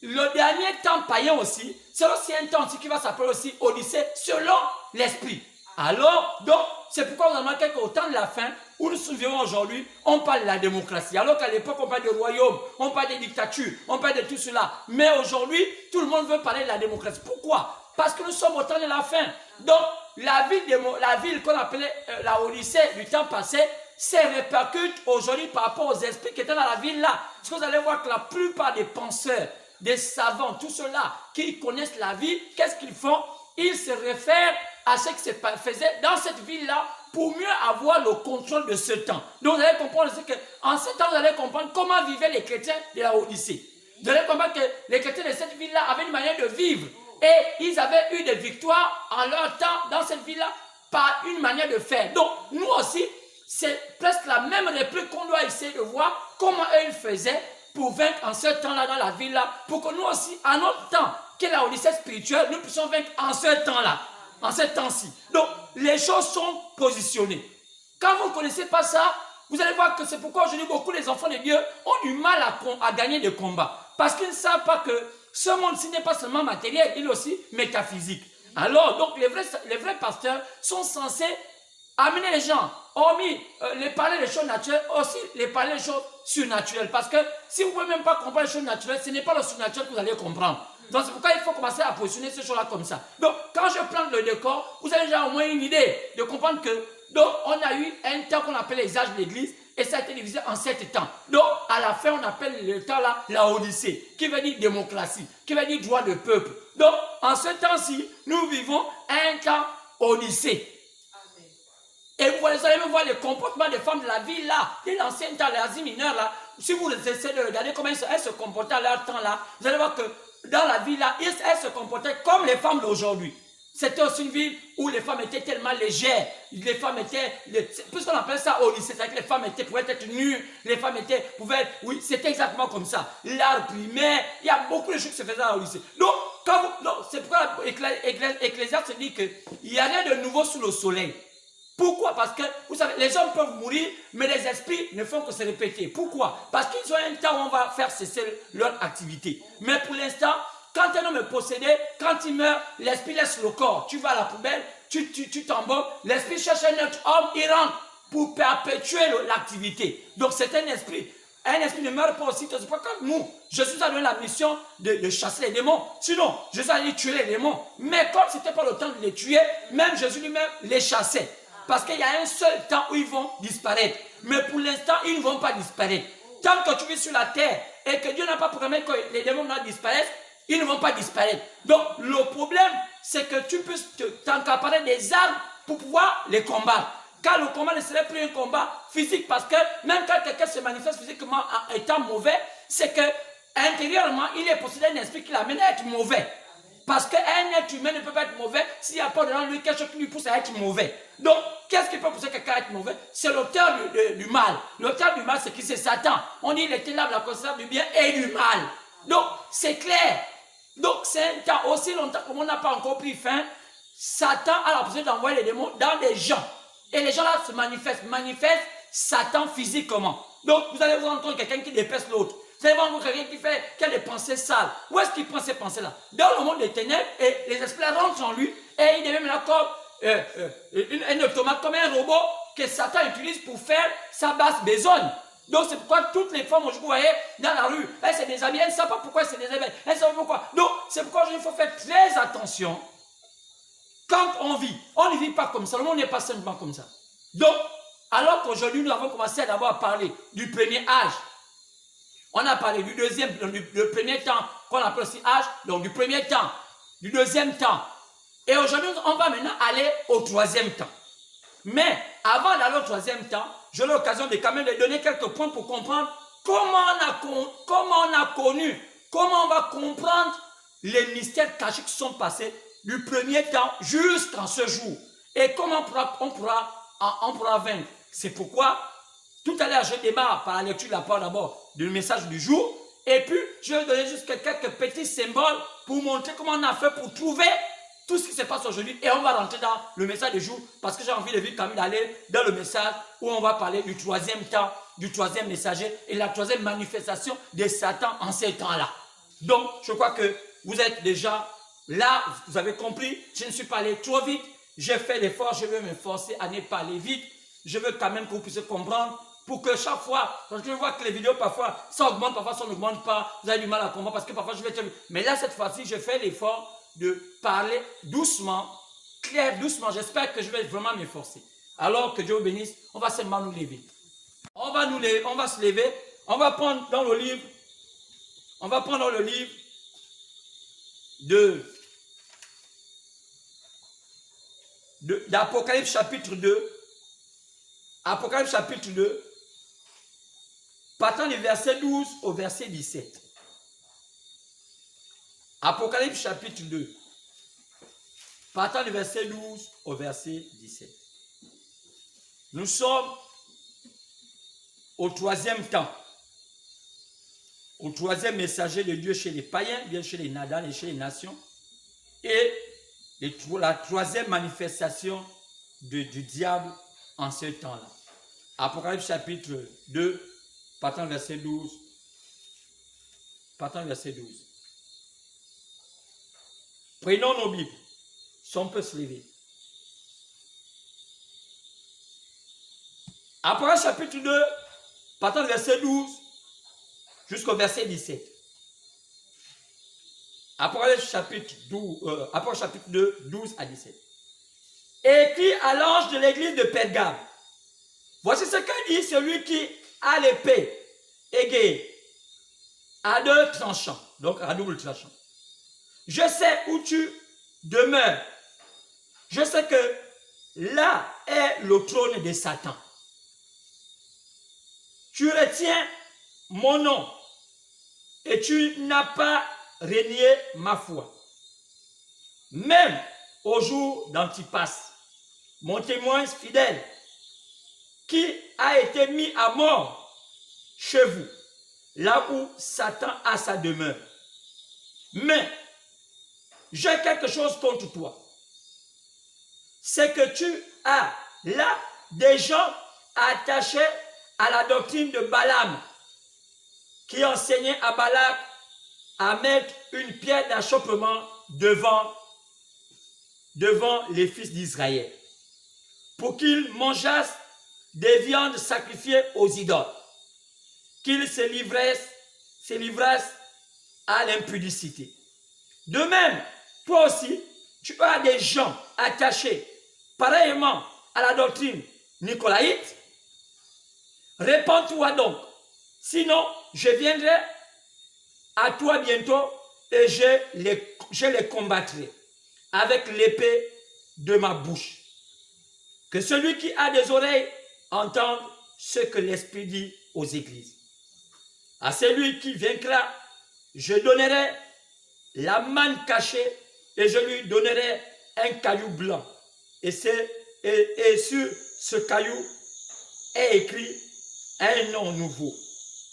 le dernier temps païen aussi, c'est aussi un temps aussi qui va s'appeler aussi Odyssée selon l'esprit. Alors, donc, c'est pourquoi vous avez remarqué qu'au temps de la fin, où nous nous vivons aujourd'hui, on parle de la démocratie. Alors qu'à l'époque, on parle de royaume, on parle de dictature, on parle de tout cela. Mais aujourd'hui, tout le monde veut parler de la démocratie. Pourquoi? Parce que nous sommes au temps de la fin. Donc, la ville qu'on appelait la Odyssée du temps passé, se répercute aujourd'hui par rapport aux esprits qui étaient dans la ville là. Parce que vous allez voir que la plupart des penseurs, des savants, tout ceux-là qui connaissent la vie, qu'est-ce qu'ils font? Ils se réfèrent à ce qui se faisait dans cette ville-là pour mieux avoir le contrôle de ce temps. Donc vous allez comprendre qu'en ce temps, vous allez comprendre comment vivaient les chrétiens de la Odyssée. Vous allez comprendre que les chrétiens de cette ville-là avaient une manière de vivre et ils avaient eu des victoires en leur temps dans cette ville-là par une manière de faire. Donc nous aussi, c'est presque la même réplique qu'on doit essayer de voir comment eux ils faisaient pour vaincre en ce temps-là dans la ville-là, pour que nous aussi, en notre temps, qui est la Odyssée spirituelle, nous puissions vaincre en ce temps-là, en ce temps-ci. Donc, les choses sont positionnées. Quand vous ne connaissez pas ça, vous allez voir que c'est pourquoi aujourd'hui beaucoup les enfants de Dieu ont du mal à gagner des combats. Parce qu'ils ne savent pas que ce monde-ci n'est pas seulement matériel, il est aussi métaphysique. Alors, donc, les vrais pasteurs sont censés amener les gens, hormis les parler des choses naturelles, aussi les parler des choses surnaturelles. Parce que si vous ne pouvez même pas comprendre les choses naturelles, ce n'est pas le surnaturel que vous allez comprendre. Donc c'est pourquoi il faut commencer à positionner ces choses-là comme ça. Donc quand je prends le décor, vous avez déjà au moins une idée de comprendre que donc on a eu un temps qu'on appelle les âges de l'église et ça a été divisé en 7 temps. Donc à la fin on appelle le temps là la Odyssée, qui veut dire démocratie, qui veut dire droit de peuple. Donc en ce temps-ci, nous vivons un temps Odyssée. Et vous allez même voir les comportements des femmes de la ville là, de l'ancien temps, l'Asie mineure là. Si vous essayez de regarder comment elles se comportaient à leur temps là, vous allez voir que dans la ville là, elles se comportaient comme les femmes d'aujourd'hui. C'était aussi une ville où les femmes étaient tellement légères. Les femmes étaient, puisqu'on appelle ça au lycée, c'est-à-dire que les femmes pouvaient être nues, les femmes pouvaient être, oui, c'était exactement comme ça. L'art primaire, il y a beaucoup de choses qui se faisaient au lycée. Donc, c'est pourquoi Ecclésiaste dit qu'il n'y a rien de nouveau sous le soleil. Pourquoi? Parce que, vous savez, les hommes peuvent mourir, mais les esprits ne font que se répéter. Pourquoi? Parce qu'ils ont un temps où on va faire cesser leur activité. Mais pour l'instant, quand un homme est possédé, quand il meurt, l'esprit laisse le corps. Tu vas à la poubelle, tu t'embobes, l'esprit cherche un autre homme, il rentre pour perpétuer l'activité. Donc c'est un esprit. Un esprit ne meurt pas aussi. C'est pas comme nous. Jésus a donné la mission de chasser les démons. Sinon, Jésus a dit tuer les démons. Mais comme ce n'était pas le temps de les tuer, même Jésus lui-même les chassait. Parce qu'il y a un seul temps où ils vont disparaître. Mais pour l'instant, ils ne vont pas disparaître. Tant que tu vis sur la terre et que Dieu n'a pas programmé que les démons disparaissent, ils ne vont pas disparaître. Donc, le problème, c'est que tu peux t'accaparer des armes pour pouvoir les combattre. Car le combat ne serait plus un combat physique. Parce que même quand quelqu'un se manifeste physiquement en étant mauvais, c'est que intérieurement, il est possédé d'un esprit qui l'amène à être mauvais. Parce qu'un être humain ne peut pas être mauvais s'il n'y a pas dans lui quelque chose qui lui pousse à être mauvais. Donc, qu'est-ce qui peut pousser quelqu'un à être mauvais? C'est l'auteur du mal. L'auteur du mal, c'est qui? C'est Satan. On dit il est ténèbres, la connaissance du bien et du mal. Donc, c'est clair. Donc, c'est un temps aussi longtemps comme on n'a pas encore pris fin. Satan a la possibilité d'envoyer les démons dans des gens. Et les gens-là se manifestent Satan physiquement. Donc, vous allez vous rendre compte quelqu'un qui dépaisse l'autre. Vous allez voir quelqu'un qui a des pensées sales. Où est-ce qu'il prend ces pensées-là? Dans le monde des ténèbres, et les esprits rentrent en lui, et il devient maintenant comme un automate, comme un robot que Satan utilise pour faire sa basse besogne. Donc c'est pourquoi toutes les femmes, vous voyez, dans la rue, elles se déshabillent, elles ne savent pas pourquoi elles se déshabillent, elles ne savent pas pourquoi. Donc c'est pourquoi il faut faire très attention quand on ne vit pas comme ça. Le monde n'est pas simplement comme ça. Donc, alors qu'aujourd'hui, nous avons commencé d'abord à parler du premier âge. On a parlé du deuxième, le premier temps, qu'on appelle aussi âge, donc du premier temps, du deuxième temps. Et aujourd'hui, on va maintenant aller au troisième temps. Mais avant d'aller au troisième temps, j'ai l'occasion de quand même de donner quelques points pour comprendre comment on a connu, comment on va comprendre les mystères cachés qui sont passés du premier temps jusqu'à ce jour. Et comment on pourra vaincre. C'est pourquoi, tout à l'heure, je démarre par la lecture de la parole d'abord du message du jour. Et puis, je vais donner juste quelques petits symboles pour montrer comment on a fait pour trouver tout ce qui se passe aujourd'hui. Et on va rentrer dans le message du jour parce que j'ai envie de vite quand même d'aller dans le message où on va parler du troisième temps, du troisième messager et la troisième manifestation de Satan en ces temps-là. Donc, je crois que vous êtes déjà là, vous avez compris, je ne suis pas allé trop vite, j'ai fait l'effort, je vais me forcer à ne pas aller vite. Je veux quand même que vous puissiez comprendre pour que chaque fois, parce que je vois que les vidéos parfois, ça augmente, parfois ça n'augmente pas, vous avez du mal à comprendre parce que parfois je vais te... Mais là, cette fois-ci, je fais l'effort de parler doucement, clair, doucement. J'espère que je vais vraiment m'efforcer. Alors que Dieu vous bénisse, on va seulement nous lever. On va se lever, on va prendre dans le livre, d'Apocalypse chapitre 2. Apocalypse chapitre 2, partant du verset 12 au verset 17. Apocalypse chapitre 2, partant du verset 12 au verset 17. Nous sommes au troisième temps, au troisième messager de Dieu chez les païens, bien chez les Nadans et chez les nations, et la troisième manifestation du diable en ce temps-là. Apocalypse chapitre 2, partant verset 12. Partant verset 12. Prenons nos Bibles. Si on peut se lever. Apocalypse chapitre 2, partant verset 12 jusqu'au verset 17. Apocalypse chapitre 2, 12 à 17. Écrit à l'ange de l'église de Pergame. Voici ce que dit celui qui a l'épée aiguë à deux tranchants, donc à double tranchant. Je sais où tu demeures. Je sais que là est le trône de Satan. Tu retiens mon nom et tu n'as pas renié ma foi. Même au jour d'Antipas, mon témoin fidèle, qui a été mis à mort chez vous, là où Satan a sa demeure. Mais j'ai quelque chose contre toi. C'est que tu as là des gens attachés à la doctrine de Balaam, qui enseignait à Balak à mettre une pierre d'achoppement devant les fils d'Israël, pour qu'ils mangeassent des viandes sacrifiées aux idoles, qu'ils se livrassent à l'impudicité. De même, toi aussi, tu as des gens attachés pareillement à la doctrine nicolaïte. Répands-toi donc, sinon je viendrai à toi bientôt et je les combattrai avec l'épée de ma bouche. Que celui qui a des oreilles entende ce que l'Esprit dit aux églises. À celui qui vaincra, je donnerai la manne cachée et je lui donnerai un caillou blanc. Et sur ce caillou est écrit un nom nouveau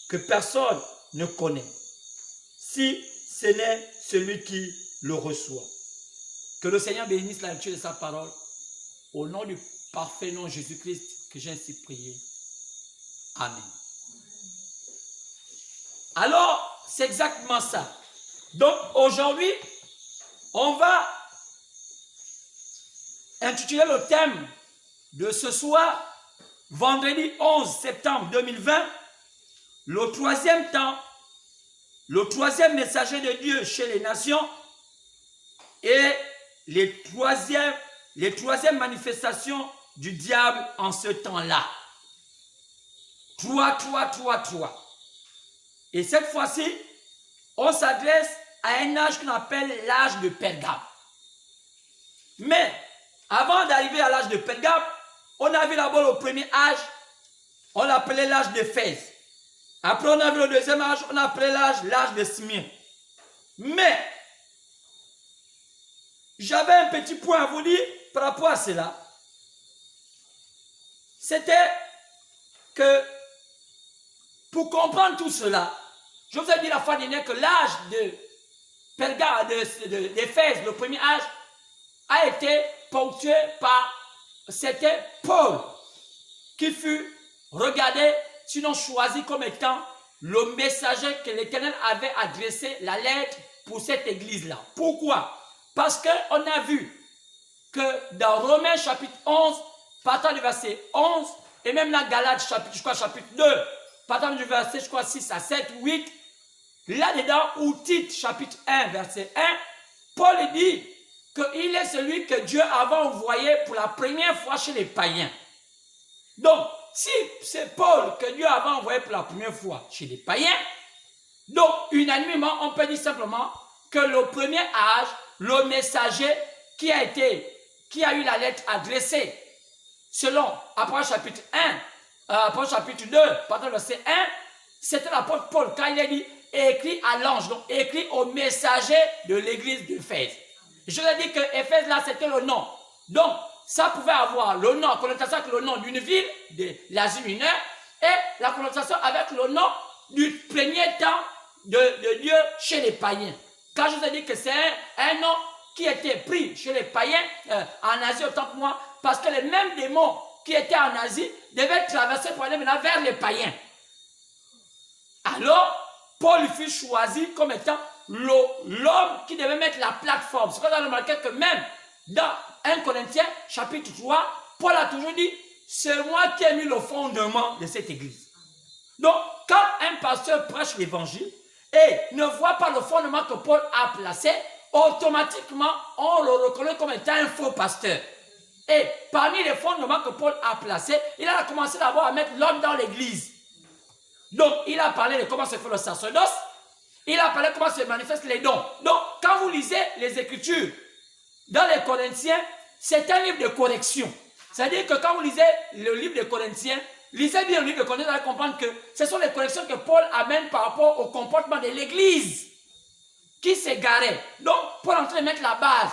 que personne ne connaît, si ce n'est celui qui le reçoit. Que le Seigneur bénisse la lecture de sa parole. Au nom du parfait nom de Jésus-Christ que j'ai ainsi prié. Amen. Alors, c'est exactement ça. Donc, aujourd'hui, on va intituler le thème de ce soir, vendredi 11 septembre 2020, le troisième temps, le troisième messager de Dieu chez les nations et les troisième les troisièmes manifestations du diable en ce temps-là. 3. Et cette fois-ci, on s'adresse à un âge qu'on appelle l'âge de Pergame. Mais avant d'arriver à l'âge de Pergame, on a vu d'abord le premier âge, on l'appelait l'âge d'Éphèse. Après, on a vu le deuxième âge, on appelait l'âge de Smyrne. Mais, j'avais un petit point à vous dire par rapport à cela. C'était que, pour comprendre tout cela, je vous ai dit la fois dernière que l'âge de Pergame, d'Éphèse, le premier âge, a été ponctué par, c'était Paul, qui fut regardé, sinon choisi comme étant le messager que l'Éternel avait adressé la lettre pour cette église-là. Pourquoi? Parce qu'on a vu que dans Romains chapitre 11, partant du verset 11, et même dans Galates chapitre 2, partant du verset 6 à 7, 8, là-dedans, ou Tite chapitre 1, verset 1, Paul dit qu'il est celui que Dieu avait envoyé pour la première fois chez les païens. Donc, si c'est Paul que Dieu avait envoyé pour la première fois chez les païens, donc unanimement, on peut dire simplement que le premier âge, le messager qui a eu la lettre adressée, selon Apôtre chapitre 1, Apôtre chapitre 2, pardon, verset 1, c'était l'apôtre Paul, quand il a dit, écrit à l'ange, donc écrit au messager de l'église d'Éphèse. Je vous ai dit que Éphèse, là, c'était le nom. Donc, ça pouvait avoir le nom, en connotation avec le nom d'une ville de l'Asie mineure et la connotation avec le nom du premier temps de Dieu chez les païens. Quand je vous ai dit que c'est un nom qui était pris chez les païens en Asie autant que moi, parce que les mêmes démons qui étaient en Asie devaient traverser pour aller maintenant vers les païens. Alors, Paul fut choisi comme étant l'homme qui devait mettre la plateforme. C'est pour ça qu'on a remarqué que même dans 1 Corinthiens, chapitre 3, Paul a toujours dit, c'est moi qui ai mis le fondement de cette église. Donc, quand un pasteur prêche l'évangile et ne voit pas le fondement que Paul a placé, automatiquement, on le reconnaît comme étant un faux pasteur. Et parmi les fondements que Paul a placés, il a commencé d'abord à mettre l'homme dans l'église. Donc, il a parlé de comment se fait le sacerdoce, il a parlé de comment se manifestent les dons. Donc, quand vous lisez les Écritures, dans les Corinthiens, c'est un livre de correction. C'est-à-dire que quand vous lisez le livre des Corinthiens, lisez bien le livre de Corinthiens, vous allez comprendre que ce sont les corrections que Paul amène par rapport au comportement de l'Église qui s'égarait. Donc, Paul est en train de mettre la base.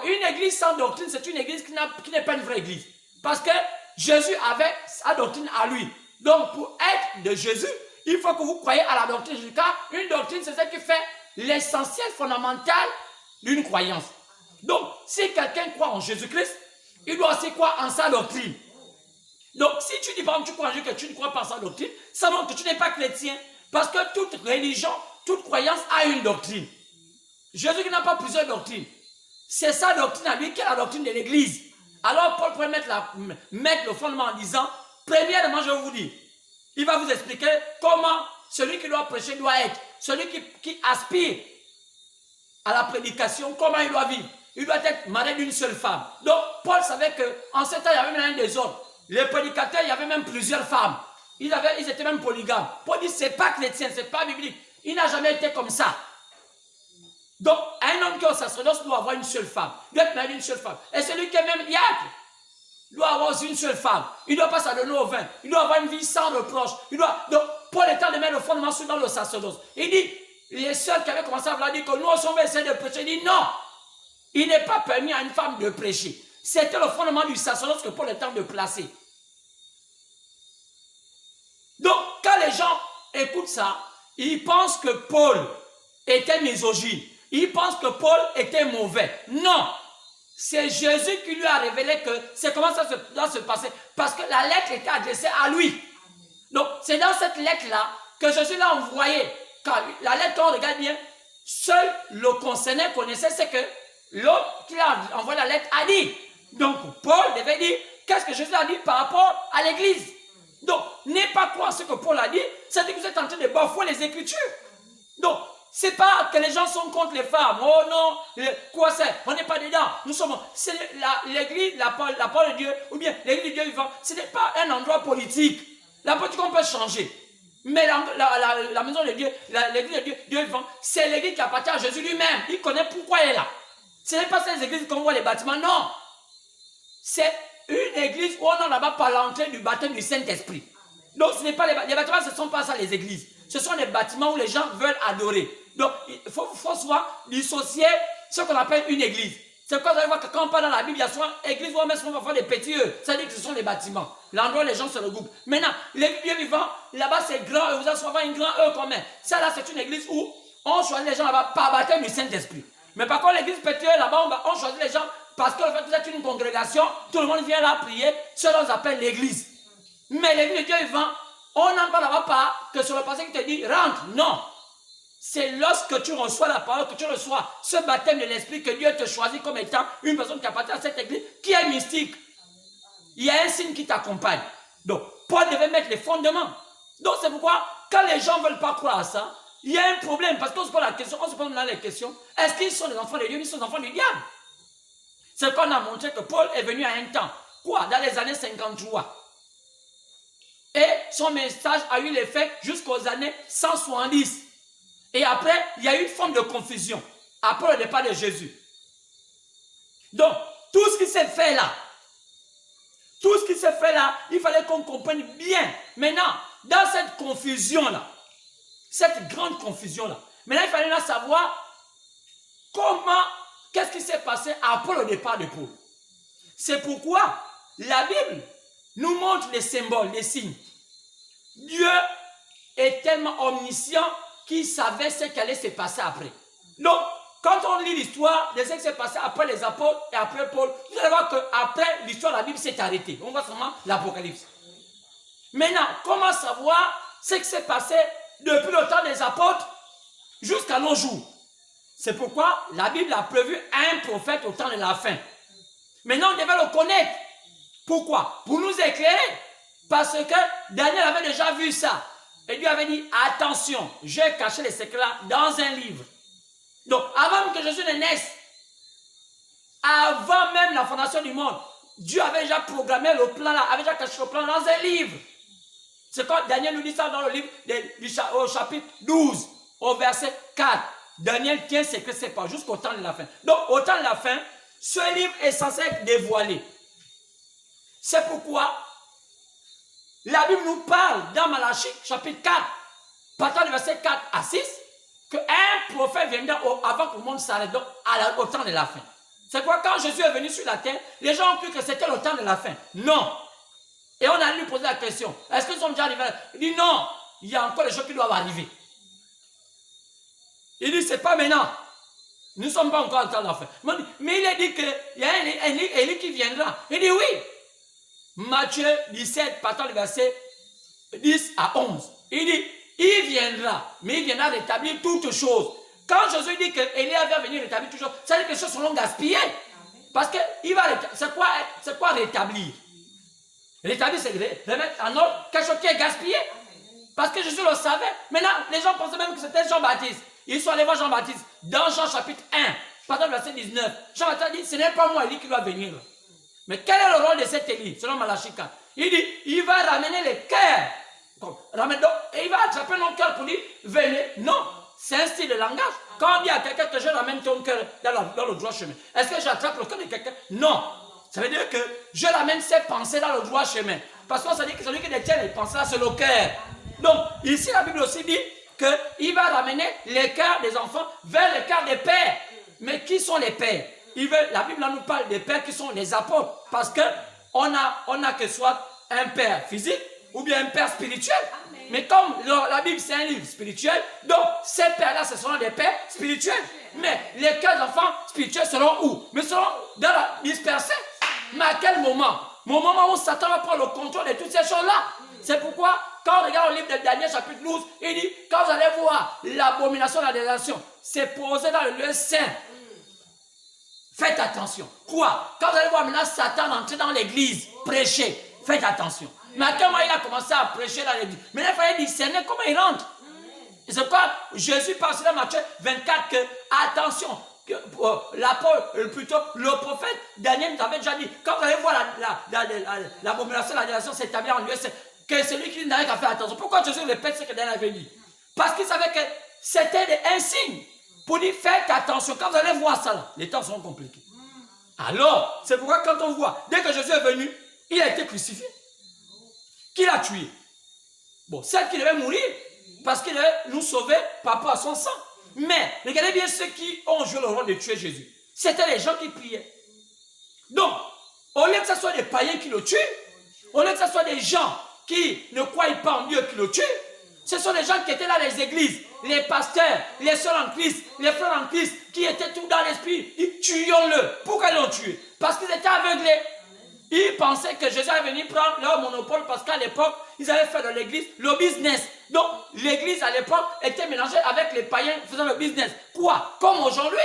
Une église sans doctrine, c'est une église qui n'est pas une vraie église. Parce que Jésus avait sa doctrine à lui. Donc, pour être de Jésus, il faut que vous croyez à la doctrine de Jésus. Car une doctrine, c'est ce qui fait l'essentiel fondamental d'une croyance. Donc, si quelqu'un croit en Jésus-Christ, il doit aussi croire en sa doctrine. Donc, si tu dis, par exemple, tu crois en Jésus, que tu ne crois pas en sa doctrine, ça montre que tu n'es pas chrétien. Parce que toute religion, toute croyance a une doctrine. Jésus n'a pas plusieurs doctrines. C'est sa doctrine à lui qui est la doctrine de l'Église. Alors, Paul pourrait mettre le fondement en disant, premièrement, je vous dis, il va vous expliquer comment celui qui doit prêcher doit être. Celui qui aspire à la prédication, comment il doit vivre. Il doit être marié d'une seule femme. Donc, Paul savait qu'en ce temps, il y avait même un des autres. Les prédicateurs, il y avait même plusieurs femmes. Ils étaient même polygames. Paul dit, ce n'est pas chrétien, ce n'est pas biblique. Il n'a jamais été comme ça. Donc, un homme qui est au sacerdoce doit avoir une seule femme. Il doit être marié d'une seule femme. Et celui qui est même diacre doit avoir aussi une seule femme. Il ne doit pas s'adonner au vin. Il doit avoir une vie sans reproche. Donc, Paul est en train de mettre le fondement dans le sacerdoce. Il dit, les seuls qui avaient commencé à vouloir dire que nous, on va essayer de prêcher, il dit non. Il n'est pas permis à une femme de prêcher. C'était le fondement du sacerdoce que Paul est en train de placer. Donc, quand les gens écoutent ça, ils pensent que Paul était misogyne. Ils pensent que Paul était mauvais. Non. C'est Jésus qui lui a révélé que c'est comment ça doit se passer. Parce que la lettre était adressée à lui. Donc, c'est dans cette lettre-là que Jésus l'a envoyé. Quand la lettre, on regarde bien, seul le concerné connaissait ce que l'homme qui a envoyé la lettre a dit. Donc, Paul devait dire qu'est-ce que Jésus a dit par rapport à l'église. Donc, n'est pas croire ce que Paul a dit, c'est que vous êtes en train de bafouer les Écritures. Donc, c'est pas que les gens sont contre les femmes. Oh non, quoi c'est? On n'est pas dedans. Nous sommes. L'église, la parole de Dieu, ou bien l'église de Dieu vivant, ce n'est pas un endroit politique. La politique, on peut changer. Mais la maison de Dieu, l'église de Dieu, Dieu vivant, c'est l'église qui appartient à Jésus lui-même. Il connaît pourquoi elle est là. Ce n'est pas ces églises qu'on voit les bâtiments, non. C'est une église où on a là-bas par l'entrée du baptême du Saint-Esprit. Donc ce n'est pas les bâtiments, ce ne sont pas ça les églises. Ce sont des bâtiments où les gens veulent adorer. Donc il faut souvent dissocier ce qu'on appelle une église. C'est quoi vous allez voir que quand on parle dans la Bible, il y a souvent église où on met souvent parfois des petits eux. Ça dit que ce sont des bâtiments. L'endroit où les gens se regroupent. Maintenant, l'église Dieu vivant, là-bas c'est grand E. Vous allez souvent un grand E commun. Ça là, c'est une église où on choisit les gens là-bas par baptême du Saint-Esprit. Mais par contre, l'église petit E, là-bas, on choisit les gens parce que en fait, vous êtes une congrégation, tout le monde vient là prier. Cela on appelle l'église. Mais l'église de Dieu vivant, on n'en parle là-bas pas que sur le passé qui te dit rentre. Non. C'est lorsque tu reçois la parole, que tu reçois ce baptême de l'Esprit, que Dieu te choisit comme étant une personne qui appartient à cette église, qui est mystique. Il y a un signe qui t'accompagne. Donc, Paul devait mettre les fondements. Donc, c'est pourquoi, quand les gens ne veulent pas croire à ça, il y a un problème. Parce qu'on se pose la question, on se pose dans les questions, est-ce qu'ils sont des enfants de Dieu, ils sont des enfants du diable? C'est qu'on a montré que Paul est venu à un temps. Quoi? Dans les années 53. Et son message a eu l'effet jusqu'aux années 170. Et après, il y a eu une forme de confusion. Après le départ de Jésus. Donc, tout ce qui s'est fait là, il fallait qu'on comprenne bien. Maintenant, dans cette confusion-là, cette grande confusion-là, maintenant il fallait là savoir comment, qu'est-ce qui s'est passé après le départ de Paul. C'est pourquoi la Bible nous montre les symboles, les signes. Dieu est tellement omniscient qu'il savait ce qui allait se passer après. Donc, quand on lit l'histoire de ce qui s'est passé après les apôtres et après Paul, vous allez voir qu'après l'histoire de la Bible s'est arrêtée. On voit seulement l'Apocalypse. Maintenant, comment savoir ce qui s'est passé depuis le temps des apôtres jusqu'à nos jours? C'est pourquoi la Bible a prévu un prophète au temps de la fin. Maintenant, on devait le connaître. Pourquoi? Pour nous éclairer. Parce que Daniel avait déjà vu ça. Et Dieu avait dit, attention, j'ai caché les secrets dans un livre. Donc, avant que Jésus ne naisse, avant même la fondation du monde, Dieu avait déjà programmé le plan là, avait déjà caché le plan dans un livre. C'est quand Daniel nous dit ça dans le livre au chapitre 12, au verset 4. Daniel tient ce que c'est pas jusqu'au temps de la fin. Donc, au temps de la fin, ce livre est censé être dévoilé. C'est pourquoi la Bible nous parle dans Malachie, chapitre 4, partant du verset 4 à 6, qu'un prophète viendra avant que le monde s'arrête, donc au temps de la fin. C'est quoi? Quand Jésus est venu sur la terre, les gens ont cru que c'était le temps de la fin. Non. Et on a lui posé la question, est-ce qu'ils sont déjà arrivés? Il dit non, il y a encore des choses qui doivent arriver. Il dit, c'est pas maintenant. Nous ne sommes pas encore en temps de la fin. Mais il a dit qu'il y a un Élie qui viendra. Il dit oui. Matthieu 17, partant du verset 10 à 11. Il dit, il viendra, mais il viendra rétablir toutes choses. Quand Jésus dit que Élie va venir rétablir toutes choses, ça veut dire que les choses seront gaspillées. Parce que c'est quoi rétablir? Rétablir, c'est remettre en ordre quelque chose qui est gaspillé. Parce que Jésus le savait. Maintenant, les gens pensaient même que c'était Jean-Baptiste. Ils sont allés voir Jean-Baptiste dans Jean chapitre 1, partant du verset 19. Jean-Baptiste dit, ce n'est pas moi, Élie, qui doit venir. Mais quel est le rôle de cet Élie, selon Malachie 4? Il dit, il va ramener les cœurs. Et il va attraper nos cœurs pour dire, venez. Non, c'est un style de langage. Quand on dit à quelqu'un que je ramène ton cœur dans le droit chemin, est-ce que j'attrape le cœur de quelqu'un? Non. Ça veut dire que je ramène ses pensées dans le droit chemin. Parce qu'on s'est dit que celui qui détient les pensées là, c'est le cœur. Donc, ici, la Bible aussi dit qu'il va ramener les cœurs des enfants vers les cœurs des pères. Mais qui sont les pères? La Bible là, nous parle des pères qui sont les apôtres. Parce qu'on a que soit un père physique ou bien un père spirituel. Amen. Mais comme la Bible c'est un livre spirituel, donc ces pères-là, ce seront des pères spirituels. Mais les cœurs d'enfants spirituels seront où? Mais seront dans la dispersée. Mais à quel moment? Au moment où Satan va prendre le contrôle de toutes ces choses-là. C'est pourquoi, quand on regarde le livre de Daniel chapitre 12, il dit, quand vous allez voir l'abomination de la désolation, c'est posé dans le lieu saint. Faites attention. Quoi? Quand vous allez voir maintenant Satan entrer dans l'église, prêcher, faites attention. Mais à quel moment il a commencé à prêcher dans l'église? Mais il fallait discerner comment il rentre. C'est pourquoi Jésus parle sur Matthieu 24 que, attention, plutôt le prophète Daniel nous avait déjà dit, quand vous allez voir l'abomination de la nation s'établir en lieu, c'est que celui qui n'avait qu'à faire attention. Pourquoi Jésus répète ce que Daniel avait dit? Parce qu'il savait que c'était un signe pour dire faites attention. Quand vous allez voir ça, là, les temps seront compliqués. Alors, c'est pourquoi quand on voit, dès que Jésus est venu, il a été crucifié. Qui l'a tué? Bon, celle qui devait mourir, parce qu'il devait nous sauver par rapport à son sang. Mais, regardez bien ceux qui ont joué le rôle de tuer Jésus. C'était les gens qui priaient. Donc, au lieu que ce soit des païens qui le tuent, au lieu que ce soit des gens qui ne croient pas en Dieu qui le tuent, ce sont des gens qui étaient dans les églises, les pasteurs, les sœurs en Christ, les frères en Christ, qui étaient tout dans l'esprit. Ils tuons-le. Pourquoi ils l'ont tué? Parce qu'ils étaient aveuglés. Ils pensaient que Jésus allait venir prendre leur monopole parce qu'à l'époque, ils avaient fait de l'église le business. Donc, l'église à l'époque était mélangée avec les païens faisant le business. Quoi? Comme aujourd'hui.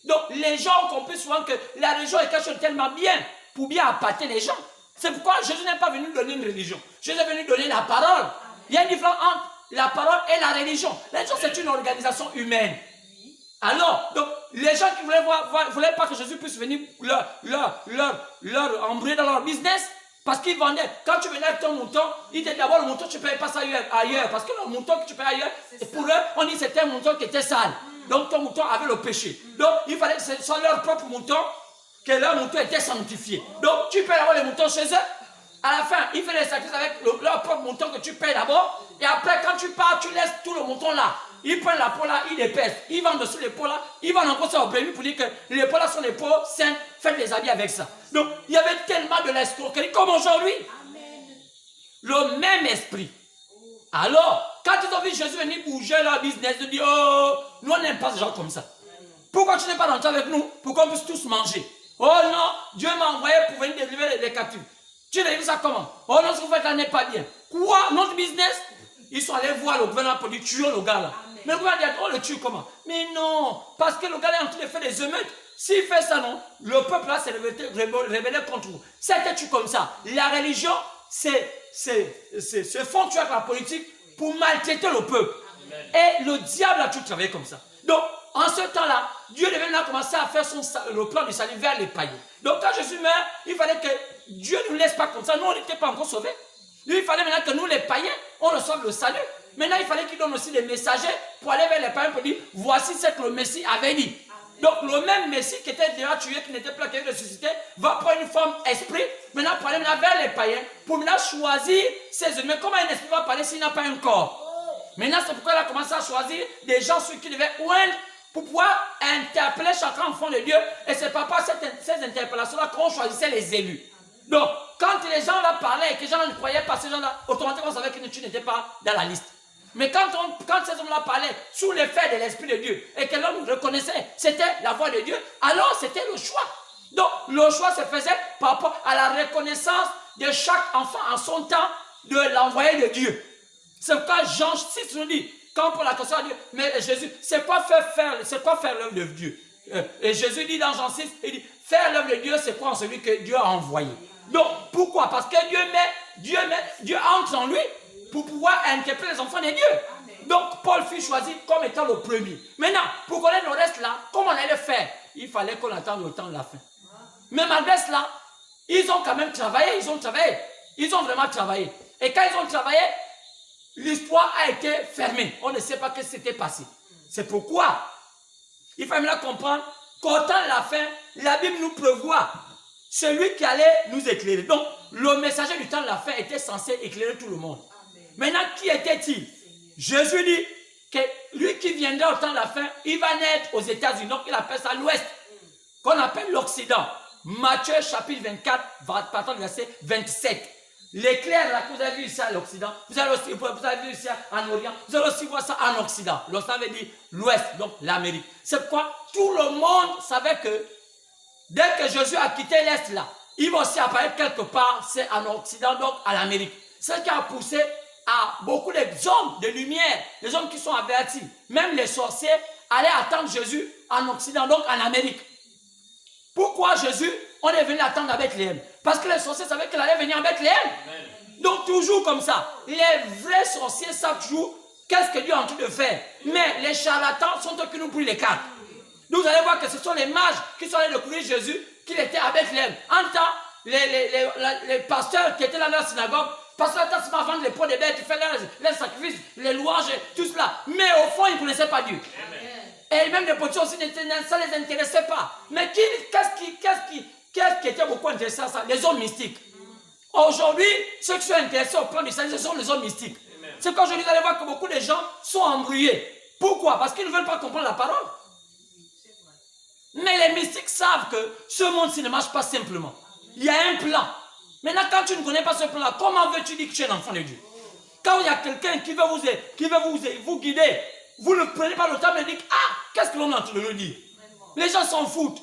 Donc, les gens ont compris souvent que la religion est quelque chose de tellement bien pour bien appâter les gens. C'est pourquoi Jésus n'est pas venu donner une religion. Jésus est venu donner la parole. Il y a une différence entre la parole et la religion. La religion, c'est une organisation humaine. Alors, donc, les gens qui ne voulaient pas que Jésus puisse venir leur embrouiller dans leur business, parce qu'ils vendaient. Quand tu venais avec ton mouton, ils disaient d'abord le mouton, tu ne payes pas ça ailleurs. Parce que le mouton que tu payes ailleurs, pour eux, on dit que c'était un mouton qui était sale. Donc, ton mouton avait le péché. Donc, il fallait que ce soit leur propre mouton, que leur mouton était sanctifié. Donc, tu payes d'abord les moutons chez eux. À la fin, ils font les sacrifices avec leur propre mouton que tu payes d'abord. Et après, quand tu pars, tu laisses tout le mouton là. Ils prennent la peau là, ils l'épaissent. Ils vendent dessus les peaux là. Ils vendent encore ça au prévu pour dire que les peaux là sont les peaux saines. Faites les habits avec ça. Donc, il y avait tellement de l'escroquerie comme aujourd'hui. Le même esprit. Alors, quand ils ont vu Jésus venir bouger leur business, ils disent, oh, nous on n'aime pas ces gens comme ça. Pourquoi tu n'es pas rentré avec nous pour qu'on puisse tous manger? Oh non, Dieu m'a envoyé pour venir délivrer les captifs. Tu as vu ça comment? Oh non, ce que vous faites là n'est pas bien. Quoi? Notre business? Ils sont allés voir le gouvernement pour dire tuer le gars là. Mais le gouvernement dit, on le tue comment? Mais non, parce que le gars est en train de faire des émeutes. S'il fait ça, non, le peuple là s'est rebellé contre vous. C'était-tu comme ça? La religion, se font tuer avec la politique pour maltraiter le peuple. Amen. Et le diable a tout travaillé comme ça. Donc, en ce temps-là, Dieu devait maintenant commencer à faire le plan du salut vers les païens. Donc, quand Jésus meurt, il fallait que Dieu ne nous laisse pas comme ça. Nous, on n'était pas encore sauvés. Lui, il fallait maintenant que nous, les païens, on reçoive le salut. Maintenant, il fallait qu'il donne aussi des messagers pour aller vers les païens pour dire, voici ce que le Messie avait dit. Donc, le même Messie qui était déjà tué, qui n'était pas capable de ressusciter, va prendre une forme esprit, maintenant pour aller maintenant vers les païens, pour maintenant choisir ses ennemis. Comment un esprit va parler s'il n'a pas un corps? Maintenant, c'est pourquoi il a commencé à choisir des gens sur qui il devait oindre pour pouvoir interpeller chaque enfant de Dieu. Et c'est par rapport à ces interpellations-là qu'on choisissait les élus. Donc, quand les gens là parlaient et que les gens ne croyaient pas ces gens-là, automatiquement on savait que tu n'étais pas dans la liste. Mais quand ces hommes-là parlaient sous l'effet de l'Esprit de Dieu et que l'homme reconnaissait c'était la voix de Dieu, alors c'était le choix. Donc, le choix se faisait par rapport à la reconnaissance de chaque enfant en son temps de l'envoyé de Dieu. C'est pourquoi Jean 6 nous dit, quand on pose la question à Dieu, mais Jésus, c'est quoi faire l'œuvre de Dieu? Et Jésus dit dans Jean 6, il dit, faire l'œuvre de Dieu, c'est quoi? Celui que Dieu a envoyé. Donc, pourquoi? Parce que Dieu entre en lui pour pouvoir interpréter les enfants de Dieu. Donc, Paul fut choisi comme étant le premier. Maintenant, pour connaître le reste là, comment on allait le faire? Il fallait qu'on attende le temps de la fin. Mais malgré cela, ils ont quand même travaillé, ils ont vraiment travaillé. Et quand ils ont travaillé, l'histoire a été fermée. On ne sait pas ce qui s'était passé. C'est pourquoi il faut maintenant comprendre qu'au temps de la fin, la Bible nous prévoit celui qui allait nous éclairer. Donc, le messager du temps de la fin était censé éclairer tout le monde. Maintenant, qui était-il? Jésus dit que lui qui viendra au temps de la fin, il va naître aux États-Unis. Donc, il appelle ça l'Ouest, qu'on appelle l'Occident. Matthieu chapitre 24, partant du verset 27. L'éclair là que vous avez vu ici à l'Occident, vous avez vu ici en Orient, vous allez aussi voir ça en Occident. L'Occident veut dire l'Ouest, donc l'Amérique. C'est pourquoi tout le monde savait que dès que Jésus a quitté l'Est là, il va aussi apparaître quelque part, c'est en Occident, donc à l'Amérique. Ce qui a poussé à beaucoup d'hommes de lumière, les hommes qui sont avertis, même les sorciers, allaient attendre Jésus en Occident, donc en Amérique. Pourquoi Jésus, on est venu attendre à Bethléem? Parce que les sorciers savaient qu'il allait venir à Bethléem. Amen. Donc toujours comme ça, les vrais sorciers savent toujours Qu'est-ce que Dieu est en train de faire? Mais les charlatans sont eux qui nous brûlent les cartes. Vous allez voir que ce sont les mages qui sont allés découvrir Jésus, qu'il était à Bethléem. En temps, les pasteurs qui étaient là dans la synagogue, pasteur se met à vendre les peaux des bêtes, il fait les sacrifices, les louanges, tout cela. Mais au fond, ils ne connaissaient pas Dieu. Et même les politiciens aussi, ça ne les intéressait pas. Mais qu'est-ce qui était beaucoup intéressant à ça? Les hommes mystiques. Aujourd'hui, ceux qui sont intéressés au plan du salut, ce sont les hommes mystiques. C'est qu'aujourd'hui, vous allez voir que beaucoup de gens sont embrouillés. Pourquoi? Parce qu'ils ne veulent pas comprendre la parole. Mais les mystiques savent que ce monde-ci ne marche pas simplement. Il y a un plan. Maintenant, quand tu ne connais pas ce plan-là, comment veux-tu dire que tu es un enfant de Dieu? Quand il y a quelqu'un qui veut vous guider, vous ne prenez pas le temps de dire, ah, qu'est-ce que l'on est en train de nous dire? Les gens s'en foutent.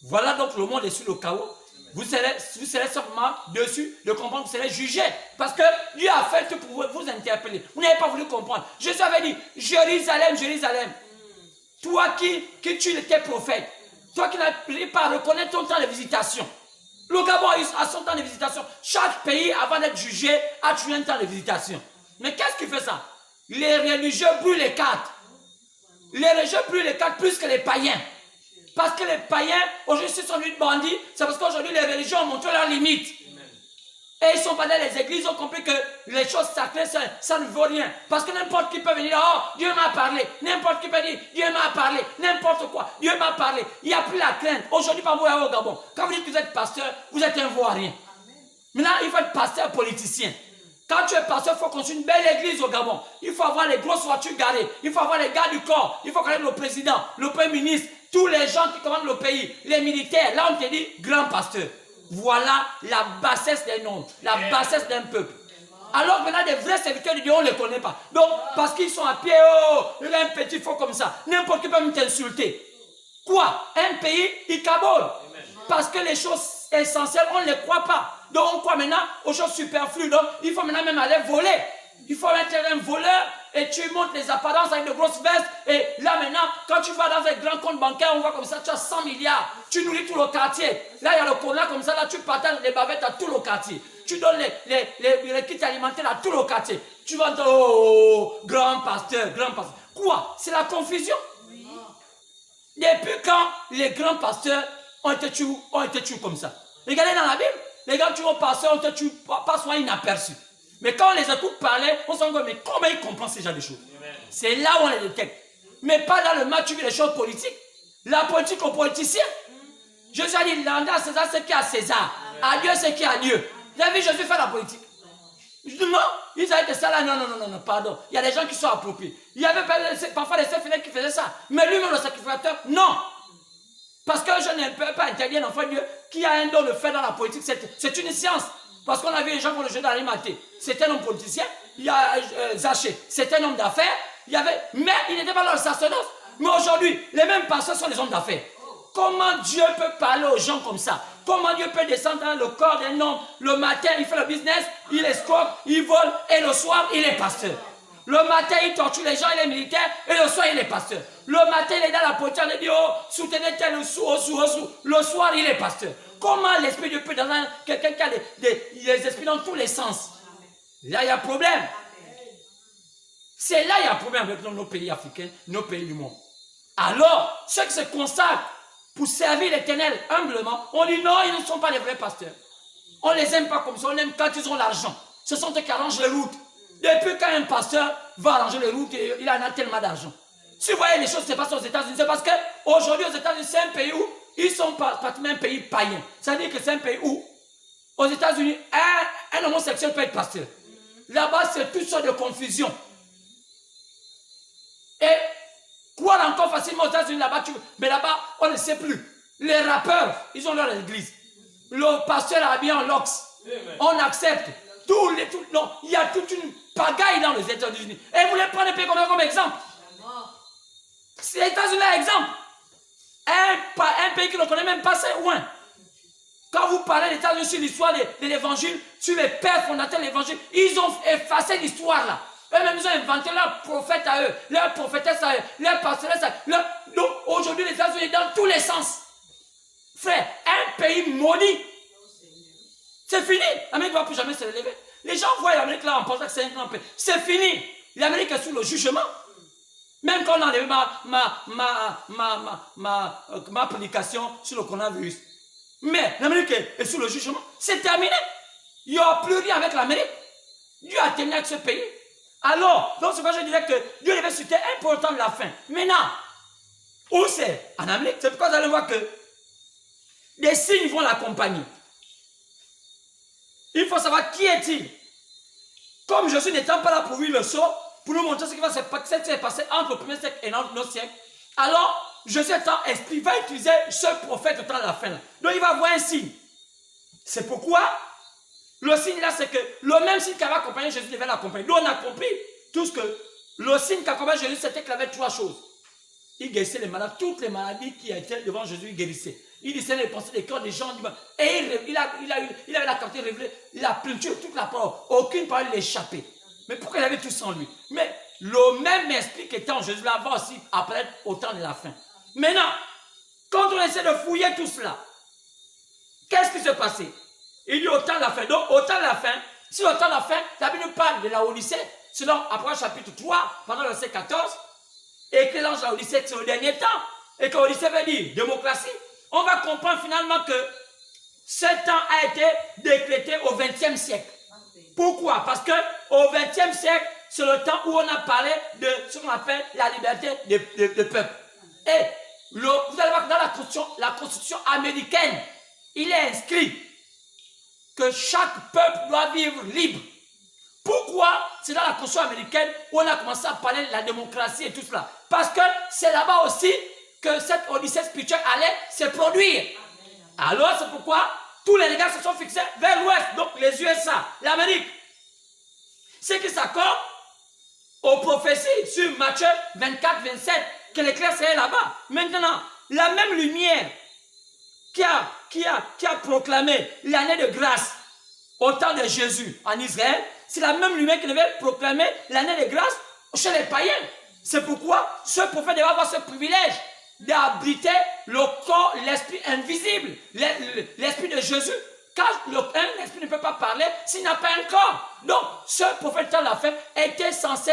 Voilà donc le monde est sur le chaos. Vous serez simplement dessus de comprendre que vous serez jugé. Parce que Dieu a fait tout pour vous interpeller. Vous n'avez pas voulu comprendre. Jésus avait dit, Jérusalem, Jérusalem. Toi qui tu étais prophète. Toi qui n'as pas reconnaître ton temps de visitation. Le Gabon a son temps de visitation. Chaque pays, avant d'être jugé, a tué un temps de visitation. Mais qu'est-ce qui fait ça? Les religieux brûlent les cartes. Les religieux brûlent les cartes plus que les païens. Parce que les païens, aujourd'hui, se sont devenus bandits, c'est parce qu'aujourd'hui, les religions ont montré leurs limites. Et ils sont pas dans les églises, ils ont compris que les choses sacrées, ça ne vaut rien. Parce que n'importe qui peut venir, oh, Dieu m'a parlé. N'importe qui peut dire, Dieu m'a parlé. N'importe quoi, Dieu m'a parlé. Il n'y a plus la crainte. Aujourd'hui, par vous, au Gabon, quand vous dites que vous êtes pasteur, vous êtes un voirien. Maintenant, il faut être pasteur politicien. Quand tu es pasteur, il faut construire une belle église au Gabon. Il faut avoir les grosses voitures garées. Il faut avoir les gars du corps. Il faut connaître le président, le premier ministre, tous les gens qui commandent le pays, les militaires. Là, on te dit grand pasteur. Voilà la bassesse des noms, la bassesse d'un peuple. Alors maintenant, des vrais serviteurs de Dieu, on ne les connaît pas. Donc, parce qu'ils sont à pied, oh, il a un petit faux comme ça. N'importe qui peut t'insulter. Quoi? Un pays, il cabole. Parce que les choses essentielles, on ne les croit pas. Donc, on croit maintenant aux choses superflues. Donc, il faut maintenant même aller voler. Il faut être un voleur et tu montes les apparences avec de grosses vestes. Et là maintenant, quand tu vas dans un grand compte bancaire, on voit comme ça, tu as 100 milliards. Tu nourris tout le quartier. Là, il y a le corona comme ça, là, tu partages les bavettes à tout le quartier. Tu donnes les kits alimentaires à tout le quartier. Tu vas dire, oh, grand pasteur, grand pasteur. Quoi? C'est la confusion. Depuis quand les grands pasteurs ont été tués comme ça? Regardez dans la Bible, les grands pasteurs ont été tués, pas souvent inaperçus. Mais quand on les écoute parler, on se dit, mais comment ils comprennent ces genre de choses? C'est là où on les détecte. Mais pas dans le match, tu veux les choses politiques. La politique aux politiciens. Jésus a dit, rendez à César ce qui est à César. À Dieu ce qui est à Dieu. Vous avez vu Jésus faire la politique? Je dis non, ils avaient fait ça là, non, pardon. Il y a des gens qui sont appropriés. Il y avait parfois des sacrificateurs qui faisaient ça. Mais lui-même, le sacrificateur, non. Parce que je ne peux pas interdire un enfant de Dieu qui a un don de faire dans la politique. C'est une science. Parce qu'on a vu les gens qui ont le jeu d'Arimathée. C'est un homme politicien. Il y a Zachée. C'est un homme d'affaires. Mais il n'était pas dans le sacerdoce. Mais aujourd'hui, les mêmes pasteurs sont des hommes d'affaires. Comment Dieu peut parler aux gens comme ça? Comment Dieu peut descendre dans le corps d'un homme? Le matin, il fait le business, il escroque, il vole, et le soir, il est pasteur. Le matin, il torture les gens, il est militaire, et le soir, il est pasteur. Le matin, il est dans la politique, il dit, oh, soutenez tel sous. Le soir, il est pasteur. Comment l'Esprit de Dieu peut dans quelqu'un qui a des esprits dans tous les sens? Là, il y a problème. C'est là il y a un problème avec nos pays africains, nos pays du monde. Alors, ceux qui se consacrent pour servir l'Éternel humblement, on dit non, ils ne sont pas les vrais pasteurs. On ne les aime pas comme ça, on aime quand ils ont l'argent. Ce sont eux qui arrangent les routes. Depuis quand un pasteur va arranger les routes, il en a tellement d'argent. Si vous voyez les choses qui se passent aux États-Unis, c'est parce qu'aujourd'hui aux États-Unis, c'est un pays où ils sont pratiquement un pays païen. C'est-à-dire que c'est un pays où, aux États-Unis, un homosexuel peut être pasteur. Là-bas, c'est toutes sortes de confusion. Et croire encore facilement aux États-Unis là-bas, mais là-bas, on ne sait plus. Les rappeurs, ils ont leur église. Le pasteur est habillé en locks. On accepte. Non, il y a toute une pagaille dans les États-Unis. Et vous voulez prendre un pays comme exemple? C'est les États-Unis, exemple. Un pays qui ne connaît même pas c'est loin. Quand vous parlez des États-Unis sur l'histoire de l'évangile, sur les pères fondateurs de l'évangile, ils ont effacé l'histoire là. Eux-mêmes, ils ont inventé leur prophète à eux, leur prophétesse à eux, leur pastoresse à eux. Donc, aujourd'hui, les États-Unis, dans tous les sens. Frère, un pays maudit. C'est fini. L'Amérique ne va plus jamais se relever. Les gens voient l'Amérique là en pensant que c'est un grand pays. C'est fini. L'Amérique est sous le jugement. Même quand on a enlevé ma publication sur le coronavirus. Mais l'Amérique est sous le jugement. C'est terminé. Il n'y aura plus rien avec l'Amérique. Dieu a terminé avec ce pays. Alors, donc c'est pourquoi je dirais que Dieu devait citer un peu au temps de la fin. Maintenant, où c'est? En Amérique. C'est pourquoi vous allez voir que des signes vont l'accompagner. Il faut savoir qui est-il. Comme Jésus n'étant pas là pour ouvrir le sceau, pour nous montrer ce qui va se passer entre le premier siècle et notre siècle, alors Jésus étant esprit va utiliser ce prophète au temps de la fin. Donc il va avoir un signe. C'est pourquoi le signe là, c'est que le même signe qui avait accompagné Jésus devait l'accompagner. Donc on a compris tout ce que le signe qui accompagnait Jésus, c'était qu'il avait trois choses. Il guérissait les malades, toutes les maladies qui étaient devant Jésus, il guérissait. Il disait les pensées des cœurs des gens. Et il avait la capacité de révéler la plénitude, toute la parole. Aucune parole l'échappait. Mais pourquoi il avait tout ça en lui? Mais le même esprit qui était en Jésus là va aussi apparaître au temps de la fin. Maintenant, quand on essaie de fouiller tout cela, qu'est-ce qui s'est passé? Il dit au temps de la fin. Donc, au temps de la fin, si au temps de la fin, la Bible nous parle de la Odyssée, selon Apocalypse chapitre 3, pendant le verset 14, et que l'ange de la Odyssée, c'est au dernier temps, et que l'Odyssée veut dire démocratie, on va comprendre finalement que ce temps a été décrété au XXe siècle. Pourquoi? Parce qu'au XXe siècle, c'est le temps où on a parlé de ce qu'on appelle la liberté de peuple. Et vous allez voir que dans la constitution américaine, il est inscrit que chaque peuple doit vivre libre. Pourquoi? C'est dans la constitution américaine où on a commencé à parler de la démocratie et tout cela. Parce que c'est là-bas aussi que cette odyssée spirituelle allait se produire. Alors c'est pourquoi tous les regards se sont fixés vers l'ouest, donc les USA, l'Amérique. C'est qui s'accorde aux prophéties sur Matthieu 24, 27, que l'éclair serait là-bas. Maintenant, la même lumière qui a proclamé l'année de grâce au temps de Jésus en Israël, c'est la même lumière qui devait proclamer l'année de grâce chez les païens. C'est pourquoi ce prophète devait avoir ce privilège d'abriter le corps, l'esprit invisible, l'esprit de Jésus. Car l'esprit ne peut pas parler s'il n'a pas un corps. Donc, ce prophète dans la fin était censé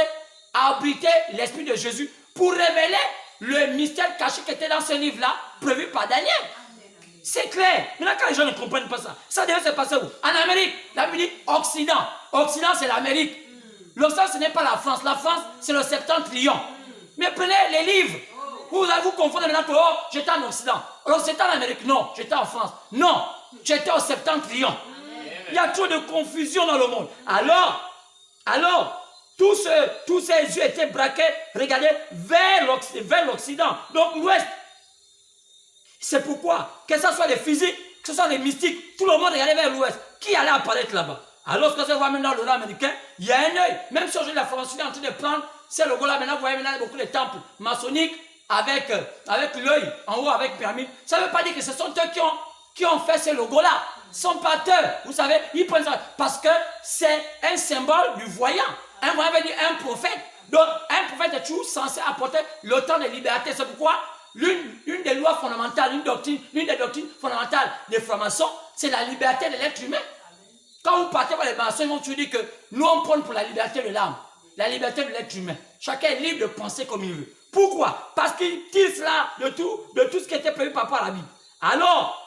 abriter l'esprit de Jésus pour révéler le mystère caché qui était dans ce livre-là, prévu par Daniel. C'est clair. Maintenant, quand les gens ne comprennent pas ça, ça devait se passer où? En Amérique. La Bible dit Occident. Occident, c'est l'Amérique. L'Occident, ce n'est pas la France. La France, c'est le septentrion. Mais prenez les livres. Vous allez vous confondre maintenant que oh, j'étais en Occident. Alors, c'était en Amérique. Non, j'étais en France. Non, j'étais au septentrion. Il y a trop de confusion dans le monde. Alors, tous ces yeux étaient braqués, regardez, vers l'Occident. Donc, l'Ouest. C'est pourquoi, que ce soit les physiques, que ce soit les mystiques, tout le monde regardait vers l'Ouest. Qui allait apparaître là-bas? Alors, ce que vous voyez maintenant dans le nord américain, il y a un œil. Même si aujourd'hui la France est en train de prendre ces logos-là, maintenant, vous voyez maintenant beaucoup de temples maçonniques avec l'œil en haut, avec pyramide. Ça ne veut pas dire que ce sont eux qui ont fait ces logos-là. Ils sont pas eux. Vous savez, ils prennent ça parce que c'est un symbole du voyant. Un voyant veut dire un prophète. Donc, un prophète est toujours censé apporter le temps de liberté. C'est pourquoi l'une des lois fondamentales, l'une des doctrines fondamentales des francs-maçons, c'est la liberté de l'être humain. Quand vous partez par les maçons, ils vont toujours dire que nous, on prône pour la liberté de l'âme, la liberté de l'être humain. Chacun est libre de penser comme il veut. Pourquoi? Parce qu'ils tirent cela de tout ce qui était prévu par rapport à la Bible. Alors,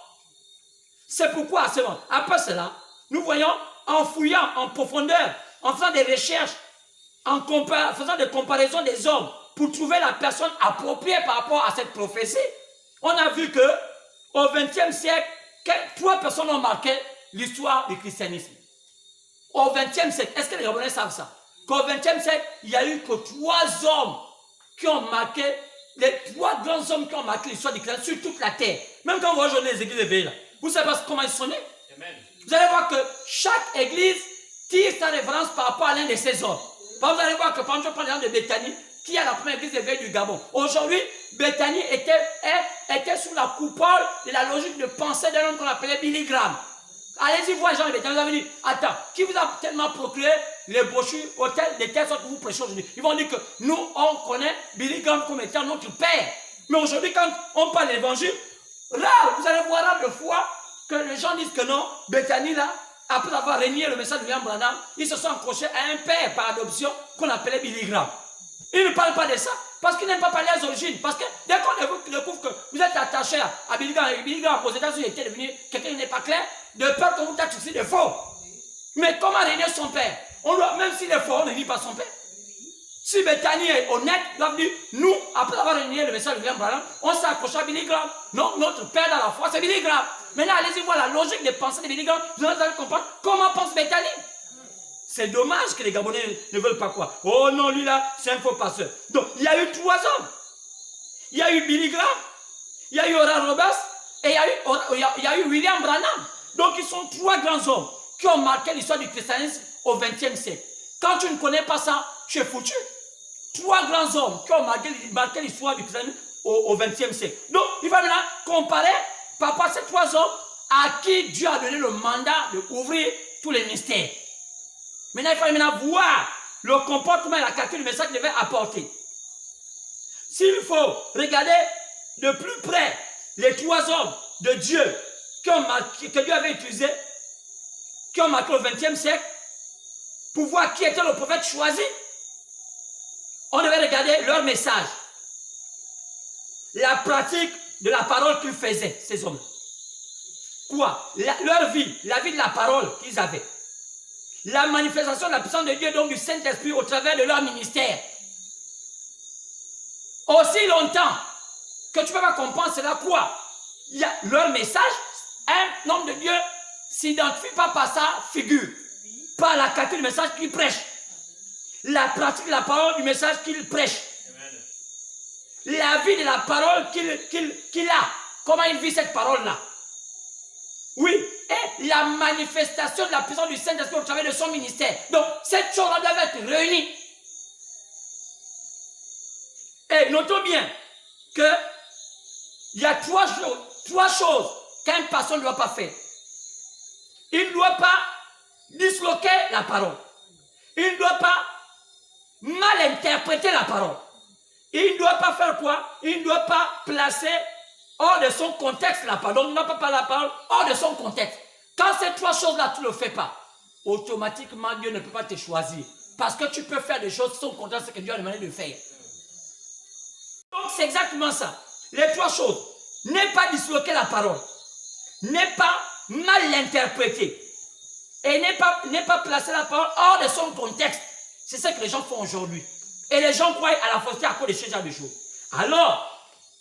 c'est pourquoi, après cela, nous voyons en fouillant en profondeur, en faisant des recherches, en faisant des comparaisons des hommes, pour trouver la personne appropriée par rapport à cette prophétie, on a vu que au XXe siècle, 3 personnes ont marqué l'histoire du christianisme. Au XXe siècle, est-ce que les Gabonais savent ça? Qu'au XXe siècle, il n'y a eu que 3 hommes qui ont marqué, les 3 grands hommes qui ont marqué l'histoire du christianisme sur toute la terre. Même quand vous rejoignez les églises éveillées là, vous savez pas comment ils sont nés? Vous allez voir que chaque église tire sa référence par rapport à l'un de ces hommes. Vous allez voir que par exemple, je prends l'exemple de Béthanie, qui est la première église éveillée du Gabon. Aujourd'hui, Béthanie était sous la coupole de la logique de pensée d'un homme qu'on appelait Billy Graham. Allez-y voir les gens de Béthanie, vous avez dit, attends, qui vous a tellement procuré les brochures des telles sortes que vous prêchez aujourd'hui? Ils vont dire que nous, on connaît Billy Graham comme étant notre père. Mais aujourd'hui, quand on parle de l'évangile, rare, vous allez voir rare de fois que les gens disent que non, Béthanie là, après avoir renié le message de William Branham, ils se sont accrochés à un père par adoption qu'on appelait Billy Graham. Ils ne parlent pas de ça parce qu'ils n'aiment pas parler des origines. Parce que dès qu'on découvre que vous êtes attaché à Billy Graham aux États-Unis était devenu quelqu'un qui n'est pas clair, de peur qu'on vous taxe ici de faux. Mais comment renier son père? Même s'il est faux, on ne nie pas son père. Si Bethany est honnête, il doit dire, nous, après avoir renié le message de William Branham, on s'est accroché à Billy Graham. Non, notre père dans la foi, c'est Billy Graham. Maintenant, allez-y voir la logique des pensées de Billy Graham. Vous allez comprendre comment pense Bethany. C'est dommage que les Gabonais ne veulent pas quoi. Oh non, lui là, c'est un faux pasteur. Donc, il y a eu 3 hommes. Il y a eu Billy Graham, il y a eu Oral Roberts et il y a eu William Branham. Donc, ils sont 3 grands hommes qui ont marqué l'histoire du christianisme au XXe siècle. Quand tu ne connais pas ça, tu es foutu. 3 grands hommes qui ont marqué l'histoire du christianisme au XXe siècle. Donc, il va maintenant comparer par rapport à ces 3 hommes à qui Dieu a donné le mandat d'ouvrir tous les mystères. Maintenant, il faut maintenant voir le comportement et la qualité du message qu'il devait apporter. S'il faut regarder de plus près les 3 hommes de Dieu que Dieu avait utilisés, qui ont marqué au XXe siècle, pour voir qui était le prophète choisi, on devait regarder leur message, la pratique de la parole qu'ils faisaient, ces hommes. Quoi? Leur vie, la vie de la parole qu'ils avaient. La manifestation de la puissance de Dieu, donc du Saint-Esprit, au travers de leur ministère. Aussi longtemps que tu ne peux pas comprendre cela, quoi? Il y a leur message, un homme de Dieu ne s'identifie pas par sa figure, par la qualité du message qu'il prêche. La pratique de la parole du message qu'il prêche. La vie de la parole qu'il a. Comment il vit cette parole-là. Oui, et la manifestation de la puissance du Saint-Esprit au travers de son ministère. Donc, cette chose-là doit être réunie. Et notons bien qu'il y a 3 choses qu'un pasteur ne doit pas faire. Il ne doit pas disloquer la parole. Il ne doit pas mal interpréter la parole. Il ne doit pas faire quoi? Il ne doit pas placer hors de son contexte la parole. Donc, il ne doit pas parler la parole hors de son contexte. Quand ces 3 choses-là, tu ne le fais pas, automatiquement, Dieu ne peut pas te choisir. Parce que tu peux faire des choses sans contexte ce que Dieu a demandé de faire. Donc, c'est exactement ça. Les 3 choses. N'est pas disloquer la parole. N'est pas mal l'interpréter. Et n'est pas placer la parole hors de son contexte. C'est ce que les gens font aujourd'hui. Et les gens croient à la fausseté à cause de ce genre de choses. Alors,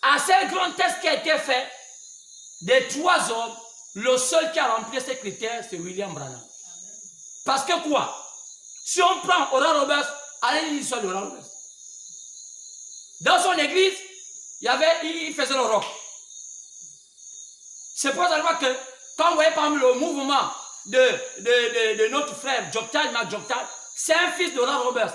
à ce grand test qui a été fait, des 3 hommes, le seul qui a rempli ces critères, c'est William Branham. Parce que quoi? Si on prend Oral Roberts, allez lire l'histoire d'Oral Roberts. Dans son église, il faisait le rock. C'est pour ça que quand vous voyez par exemple le mouvement de notre frère Mark Joktal, c'est un fils d'Oral Roberts.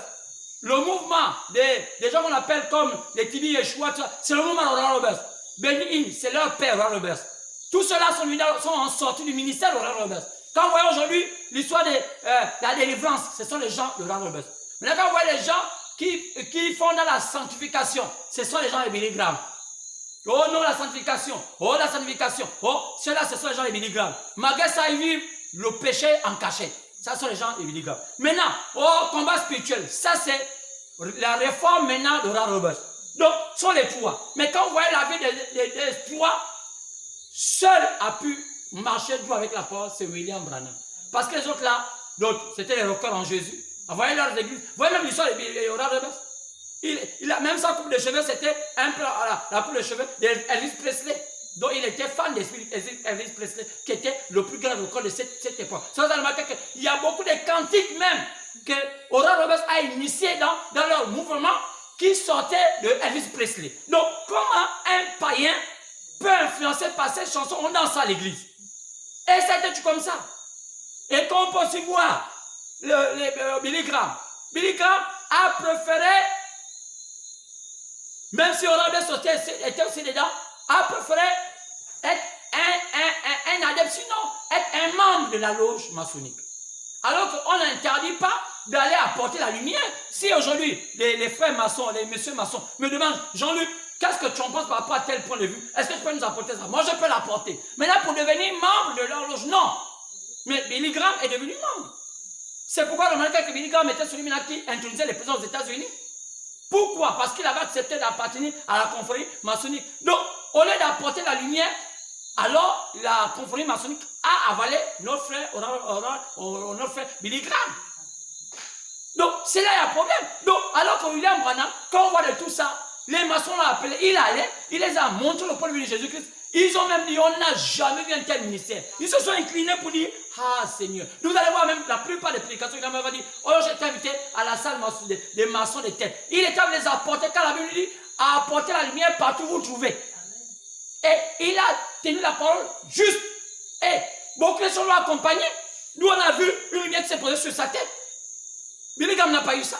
Le mouvement des gens qu'on appelle comme les Tibi Yeshua, c'est le mouvement d'Oral Roberts. Benny Hinn, c'est leur père, Oral Roberts. Tous ceux-là sont en sortie du ministère d'Oral Roberts. Quand vous voyez aujourd'hui l'histoire de la délivrance, ce sont les gens d'Oral Roberts. Maintenant, quand vous voyez les gens qui font dans la sanctification, ce sont les gens de Billy Graham. Oh non, la sanctification. Oh, la sanctification. Oh, ceux-là, ce sont les gens de Billy Graham. Malgré ça, ils vivent le péché en cachette. Ça, ce sont les gens de Billy Graham. Maintenant, oh, combat spirituel. Ça, c'est la réforme maintenant d'Oral Roberts. Donc, ce sont les 3. Mais quand vous voyez la vie des 3, seul a pu marcher droit avec la parole, c'est William Branham. Parce que les autres là, c'était les rockers en Jésus. Vous voyez leurs églises. Vous voyez même l'histoire d'Oral Roberts. Il a même sa coupe de cheveux, c'était un peu la coupe de cheveux d'Elvis Presley. Donc il était fan d'Elvis Presley, qui était le plus grand record de cette époque. Ça vous a remarqué qu'il y a beaucoup de cantiques même que Oral Roberts a initié dans leur mouvement qui sortaient de Elvis Presley. Donc comment un païen peut influencer par ces chansons? On danse à l'église. Et c'était comme ça. Et quand on peut aussi voir Billy Graham. Billy Graham a préféré, même si Oral Roberts était aussi dedans, a préféré être un adepte, sinon être un membre de la loge maçonnique. Alors qu'on n'interdit pas d'aller apporter la lumière. Si aujourd'hui, les frères maçons, les messieurs maçons me demandent, Jean-Luc, qu'est-ce que tu en penses par rapport à tel point de vue? Est-ce que tu peux nous apporter ça? Moi, je peux l'apporter. Mais là, pour devenir membre de leur loge, non. Mais Billy Graham est devenu membre. C'est pourquoi le que Billy Graham était celui qui introduisait les présidents aux États-Unis. Pourquoi? Parce qu'il avait accepté d'appartenir à la confrérie maçonnique. Donc, au lieu d'apporter la lumière, alors la confrérie maçonnique a avalé notre frère Billy Graham. Donc, c'est là qu'il y a un problème. Donc, alors que William Branham, quand on voit de tout ça, les maçons l'ont appelé, il les a montré le point de vue de Jésus-Christ. Ils ont même dit, on n'a jamais vu un tel ministère. Ils se sont inclinés pour dire, ah Seigneur. Vous allez voir même la plupart des prédicateurs, il m'a dit, oh j'étais invité à la salle des maçons de tête. Il était à les apporter, quand la Bible dit, à apporter la lumière partout où vous trouvez. Et il a tenu la parole juste. Et beaucoup de gens l'ont accompagné. Nous on a vu une lumière qui s'est posée sur sa tête. Billy Graham n'a pas eu ça.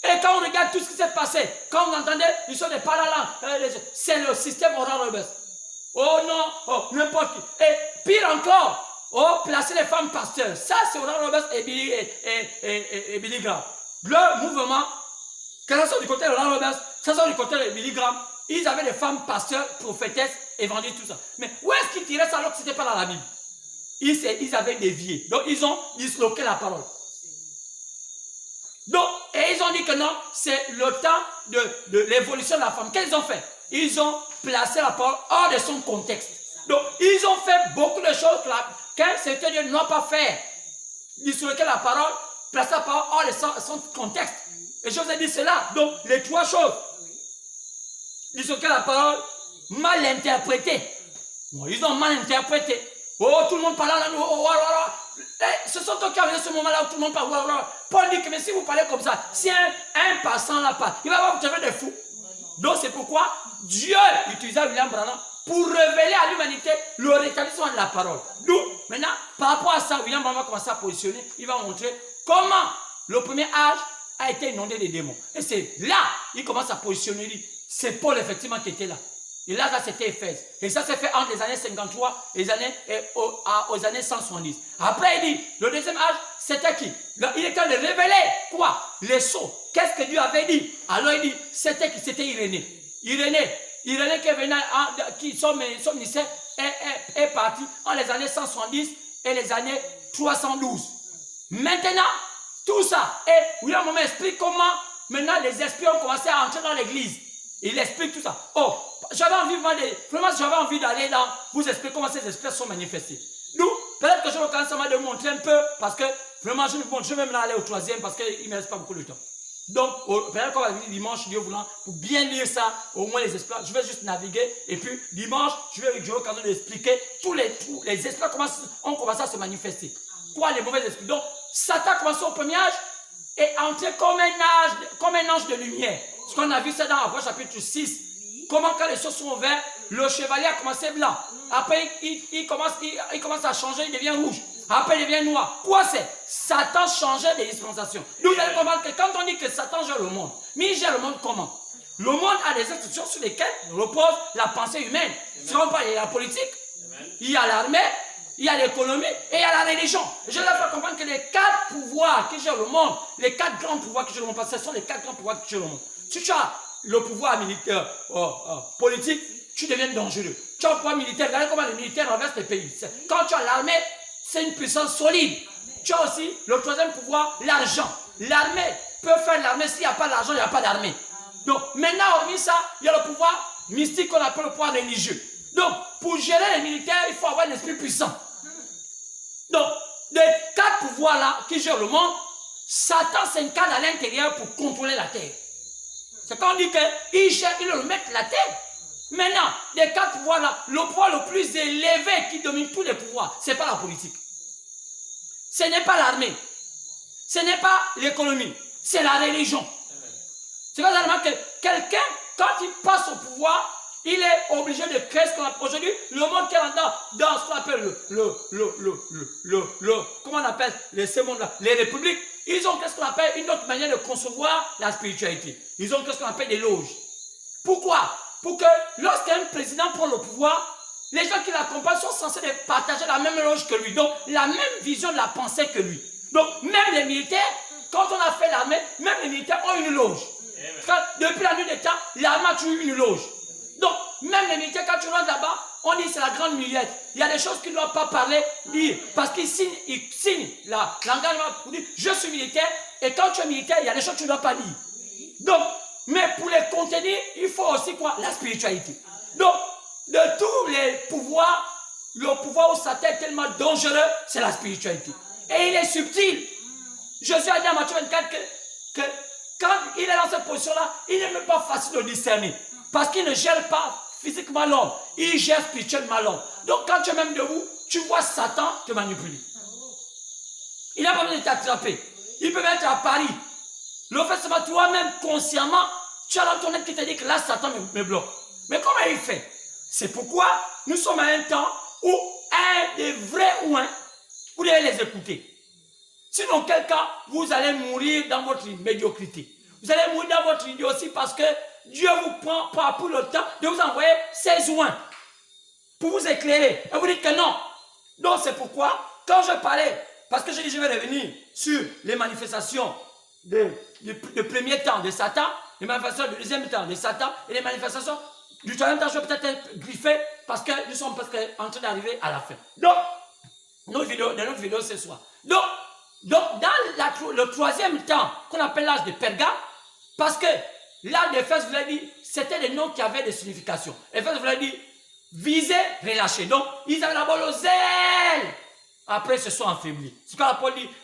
Et quand on regarde tout ce qui s'est passé, quand on entendait l'histoire des parallèles, c'est le système Oral Roberts. Oh non, oh, n'importe qui. Et pire encore, oh, placer les femmes pasteurs. Ça, c'est Oral Roberts et Billy Graham. Le mouvement, que ça soit du côté de Oral Roberts, que ça soit du côté de Billy Graham, ils avaient des femmes pasteurs, prophétesses, évangélistes, tout ça. Mais où est-ce qu'ils tiraient ça alors que ce n'était pas dans la Bible? Ils avaient dévié. Donc, ils ont disloqué la parole. Donc, et ils ont dit que non, c'est le temps de l'évolution de la femme. Qu'est-ce qu'ils ont fait? Ils ont placé la parole hors de son contexte. Donc, ils ont fait beaucoup de choses qu'un certain Dieu n'a pas fait. Disloquer la parole, placer la parole hors de son contexte. Et je vous ai dit cela. Donc, les trois choses. Disloquer la parole, mal interprété. Bon, ils ont mal interprété. Oh, tout le monde parle là. Ce sont eux qui avaient ce moment-là où tout le monde parle. Paul dit que mais si vous parlez comme ça, si un passant là parle, il va avoir vous des fous. Donc c'est pourquoi Dieu utilisa William Branham pour révéler à l'humanité le rétablissement de la parole. Donc maintenant, par rapport à ça, William Branham va commencer à positionner. Il va montrer comment le premier âge a été inondé des démons. Et c'est là il commence à positionner. Il dit, c'est Paul effectivement qui était là. Et là, c'était Éphèse. Et ça s'est fait entre les années 53 et aux années 170. Après, il dit, le deuxième âge, c'était qui? Il était de révéler quoi? Les sceaux. Qu'est-ce que Dieu avait dit? Alors il dit, c'était qui? C'était Irénée. Irénée son ministère est parti en les années 170 et les années 312. Maintenant, tout ça. Et William Branham explique comment maintenant les esprits ont commencé à entrer dans l'église. Il explique tout ça. Oh, j'avais envie d'aller dans, vous expliquer comment ces esprits sont manifestés. Nous, peut-être que je vais commencer à montrer un peu, parce que vraiment, je vais même aller au troisième, parce qu'il ne me reste pas beaucoup de temps. Donc, peut-être qu'on va venir dimanche, Dieu voulant, pour bien lire ça, au moins les esprits. Je vais juste naviguer, et puis dimanche, je vais l'occasion d'expliquer tous les esprits ont commencé à se manifester. Quoi, les mauvais esprits? Donc, Satan a commencé au premier âge, et entré comme un ange de lumière. Ce qu'on a vu, c'est dans Apocalypse chapitre 6. Comment quand les choses sont ouvertes, le chevalier a commencé blanc. Après, il commence à changer, il devient rouge. Après, il devient noir. Quoi c'est? Satan changeait des dispensations. Nous allons comprendre que quand on dit que Satan gère le monde, mais il gère le monde comment? Le monde a des institutions sur lesquelles repose la pensée humaine. Si on parle, il y a la politique, il y a l'armée, il y a l'économie et il y a la religion. Je vais faire comprendre que les 4 pouvoirs qui gèrent le monde, les 4 grands pouvoirs qui gèrent le monde, parce que ce sont les 4 grands pouvoirs qui gèrent le monde. Si tu as le pouvoir militaire, politique, tu deviens dangereux. Tu as le pouvoir militaire, regardez comment les militaires renversent les pays. Quand tu as l'armée, c'est une puissance solide. Tu as aussi le troisième pouvoir, l'argent. L'armée peut faire l'armée, s'il n'y a pas d'argent, il n'y a pas d'armée. Donc maintenant, hormis ça, il y a le pouvoir mystique qu'on appelle le pouvoir religieux. Donc, pour gérer les militaires, il faut avoir un esprit puissant. Donc, les 4 pouvoirs-là qui gèrent le monde, Satan s'incarne à l'intérieur pour contrôler la terre. C'est quand on dit qu'il le met la terre. Maintenant, les 4 pouvoirs-là, le pouvoir le plus élevé qui domine tous les pouvoirs, ce n'est pas la politique. Ce n'est pas l'armée. Ce n'est pas l'économie. C'est la religion. C'est quand on que quelqu'un, quand il passe au pouvoir, il est obligé de créer ce qu'on appelle aujourd'hui le monde qui est dans ce qu'on appelle comment on appelle ces mondes-là, les républiques. Ils ont ce qu'on appelle une autre manière de concevoir la spiritualité. Ils ont ce qu'on appelle des loges. Pourquoi? Pour que lorsqu'un président prend le pouvoir, les gens qui l'accompagnent sont censés partager la même loge que lui. Donc, la même vision de la pensée que lui. Donc, même les militaires, quand on a fait l'armée, même les militaires ont une loge. Parce que depuis la nuit des temps, l'armée a toujours une loge. Donc, même les militaires, quand tu rentres là-bas, on dit c'est la grande muette. Il y a des choses qu'il ne doit pas parler, dire. Parce qu'il signe l'engagement pour dire je suis militaire. Et quand tu es militaire, il y a des choses que tu ne dois pas dire. Donc, mais pour les contenir, il faut aussi quoi? La spiritualité. Donc, de tous les pouvoirs, le pouvoir où Satan est tellement dangereux, c'est la spiritualité. Et il est subtil. Jésus a dit à Matthieu 24 que quand il est dans cette position-là, il n'est même pas facile de discerner. Parce qu'il ne gère pas physiquement l'homme, il gère spirituellement l'homme. Donc quand tu es même debout, tu vois Satan te manipuler. Il n'a pas besoin de t'attraper. Il peut mettre à Paris. Le fait seulement toi-même consciemment, tu as dans ton être qui te dit que là Satan me bloque. Mais comment il fait? C'est pourquoi nous sommes à un temps où un des vrais ouins, vous devez les écouter. Sinon, quel cas, vous allez mourir dans votre médiocrité. Vous allez mourir dans votre idiotie parce que Dieu vous prend pour le temps de vous envoyer ses ouins pour vous éclairer. Et vous dites que non. Donc, c'est pourquoi, quand je parlais, parce que je dis je vais revenir sur les manifestations de premier temps de Satan, les manifestations du deuxième temps de Satan et les manifestations du troisième temps, je vais peut-être être griffé parce que nous sommes presque en train d'arriver à la fin. Donc, notre vidéo ce soir. Donc dans le troisième temps, qu'on appelle l'âge de Perga, parce que l'âge d'Éphèse voulait dire, c'était des noms qui avaient des significations. Éphèse voulait dire, viser, relâcher. Donc, ils avaient d'abord le zèle. Après, ils se sont affaiblis. C'est ce que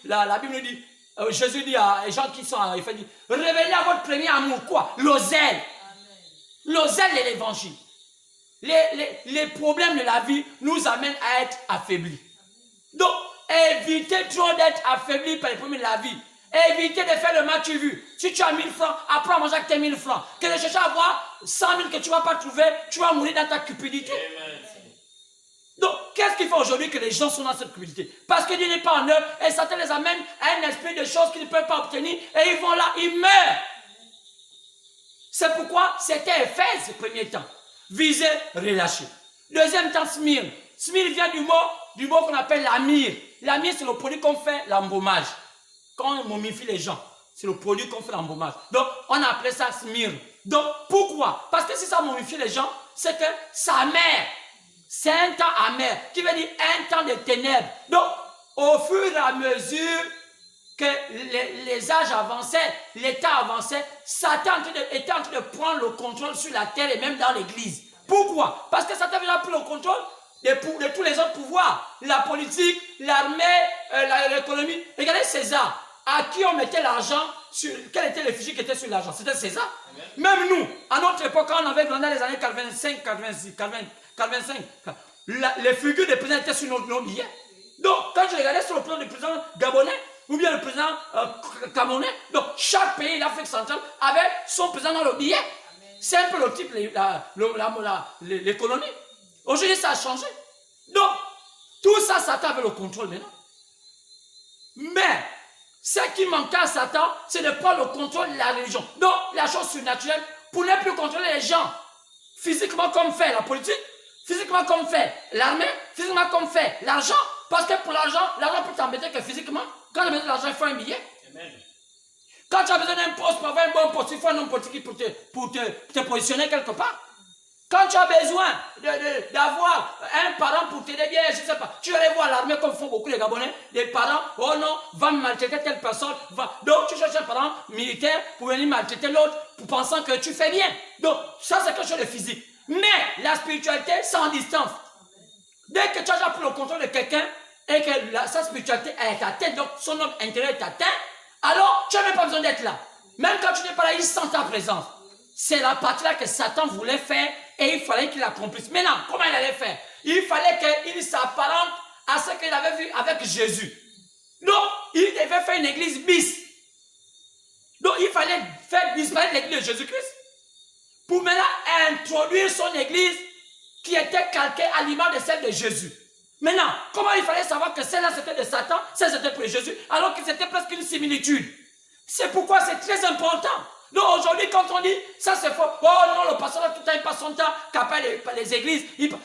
la Bible nous dit, Jésus dit à les gens qui sont à Éphèse, dit, réveillez à votre premier amour, quoi? Le zèle. Le zèle de l'évangile. Les problèmes de la vie nous amènent à être affaiblis. Donc, évitez trop d'être affaibli par les problèmes de la vie. Évitez de faire le match vu. Si tu as 1000 francs, apprends à manger avec tes 1000 francs. Que de chercher à avoir 100 000 que tu ne vas pas trouver, tu vas mourir dans ta cupidité. Amen. Donc, qu'est-ce qui fait aujourd'hui que les gens sont dans cette cupidité? Parce que Dieu n'est pas en eux et Satan les amène à un esprit de choses qu'ils ne peuvent pas obtenir et ils vont là, ils meurent. C'est pourquoi c'était Éphèse le premier temps. Viser, relâcher. Deuxième temps, Smyrne. Smyrne vient du mot qu'on appelle la myrrhe. La myrrhe, c'est le produit qu'on fait l'embaumage. Quand on momifie les gens, c'est le produit qu'on fait l'embaumage. Donc, on a appelé ça Smyrne. Donc, pourquoi? Parce que si ça momifie les gens, c'est que sa mère, c'est un temps amer, qui veut dire un temps de ténèbres. Donc, au fur et à mesure que les âges avançaient, l'État avançait, Satan était en train de prendre le contrôle sur la terre et même dans l'église. Pourquoi? Parce que Satan a pris le contrôle de tous les autres pouvoirs. La politique, l'armée, l'économie. Regardez César. À qui on mettait l'argent, quel était l'effigie qui était sur l'argent? C'était César. Amen. Même nous, à notre époque, quand on avait grandi dans les années 85, 86, 85, les figures des présidents étaient sur nos billets. Donc, quand je regardais sur le plan du président gabonais, ou bien le président camerounais, donc chaque pays d'Afrique centrale avait son président dans le billet. C'est un peu le type, l'économie. Aujourd'hui, ça a changé. Donc, tout ça, Satan avait le contrôle maintenant. Mais, ce qui manquait à Satan, c'est de prendre le contrôle de la religion. Donc, la chose surnaturelle, pour ne plus contrôler les gens, physiquement comme fait la politique, physiquement comme fait l'armée, physiquement comme fait l'argent. Parce que pour l'argent peut t'embêter que physiquement. Quand tu as besoin de l'argent, il faut un billet. Amen. Quand tu as besoin d'un poste pour avoir un bon poste, il faut un homme politique pour te positionner quelque part. Quand tu as besoin d'avoir un parent pour t'aider bien, je ne sais pas, tu vas aller voir l'armée comme font beaucoup les Gabonais, les parents, oh non, va maltraiter telle personne, va. Donc tu cherches un parent militaire pour venir maltraiter l'autre, pour pensant que tu fais bien. Donc ça c'est quelque chose de physique. Mais la spiritualité, c'est en distance. Dès que tu as déjà pris le contrôle de quelqu'un et que sa spiritualité est atteinte, donc son homme intérieur est atteint, alors tu n'as même pas besoin d'être là. Même quand tu n'es pas là, il sent ta présence. C'est la partie-là que Satan voulait faire et il fallait qu'il accomplisse. Maintenant, comment il allait faire? Il fallait qu'il s'apparente à ce qu'il avait vu avec Jésus. Donc, il devait faire une église bis. Donc, il fallait faire disparaître l'église de Jésus-Christ pour maintenant introduire son église qui était calquée à l'image de celle de Jésus. Maintenant, comment il fallait savoir que celle-là c'était de Satan, celle c'était pour Jésus, alors que c'était presque une similitude? C'est pourquoi c'est très important. Donc aujourd'hui, quand on dit, ça c'est faux, oh non, le pasteur tout le temps, il passe son temps capé les églises.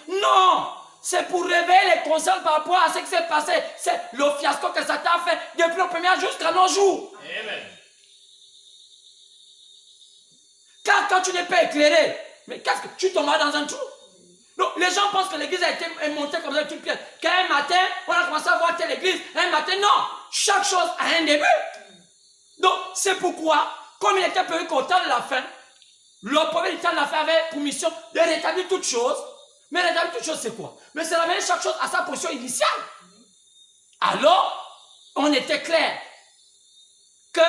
Non, c'est pour réveiller les consciences par rapport à ce qui s'est passé. C'est le fiasco que Satan a fait depuis le premier jusqu'à nos jours. Amen. Quand tu n'es pas éclairé, mais qu'est-ce que tu tomberas dans un trou? Donc, les gens pensent que l'église a été montée comme ça, toute pièce. Qu'un matin, on a commencé à voir telle église. Un matin, non. Chaque chose a un début. Donc, c'est pourquoi, comme il était prévu qu'au temps de la fin, le prophète du temps de la fin avait pour mission de rétablir toutes choses. Mais rétablir toutes choses, c'est quoi? Mais c'est ramener chaque chose à sa position initiale. Alors, on était clair que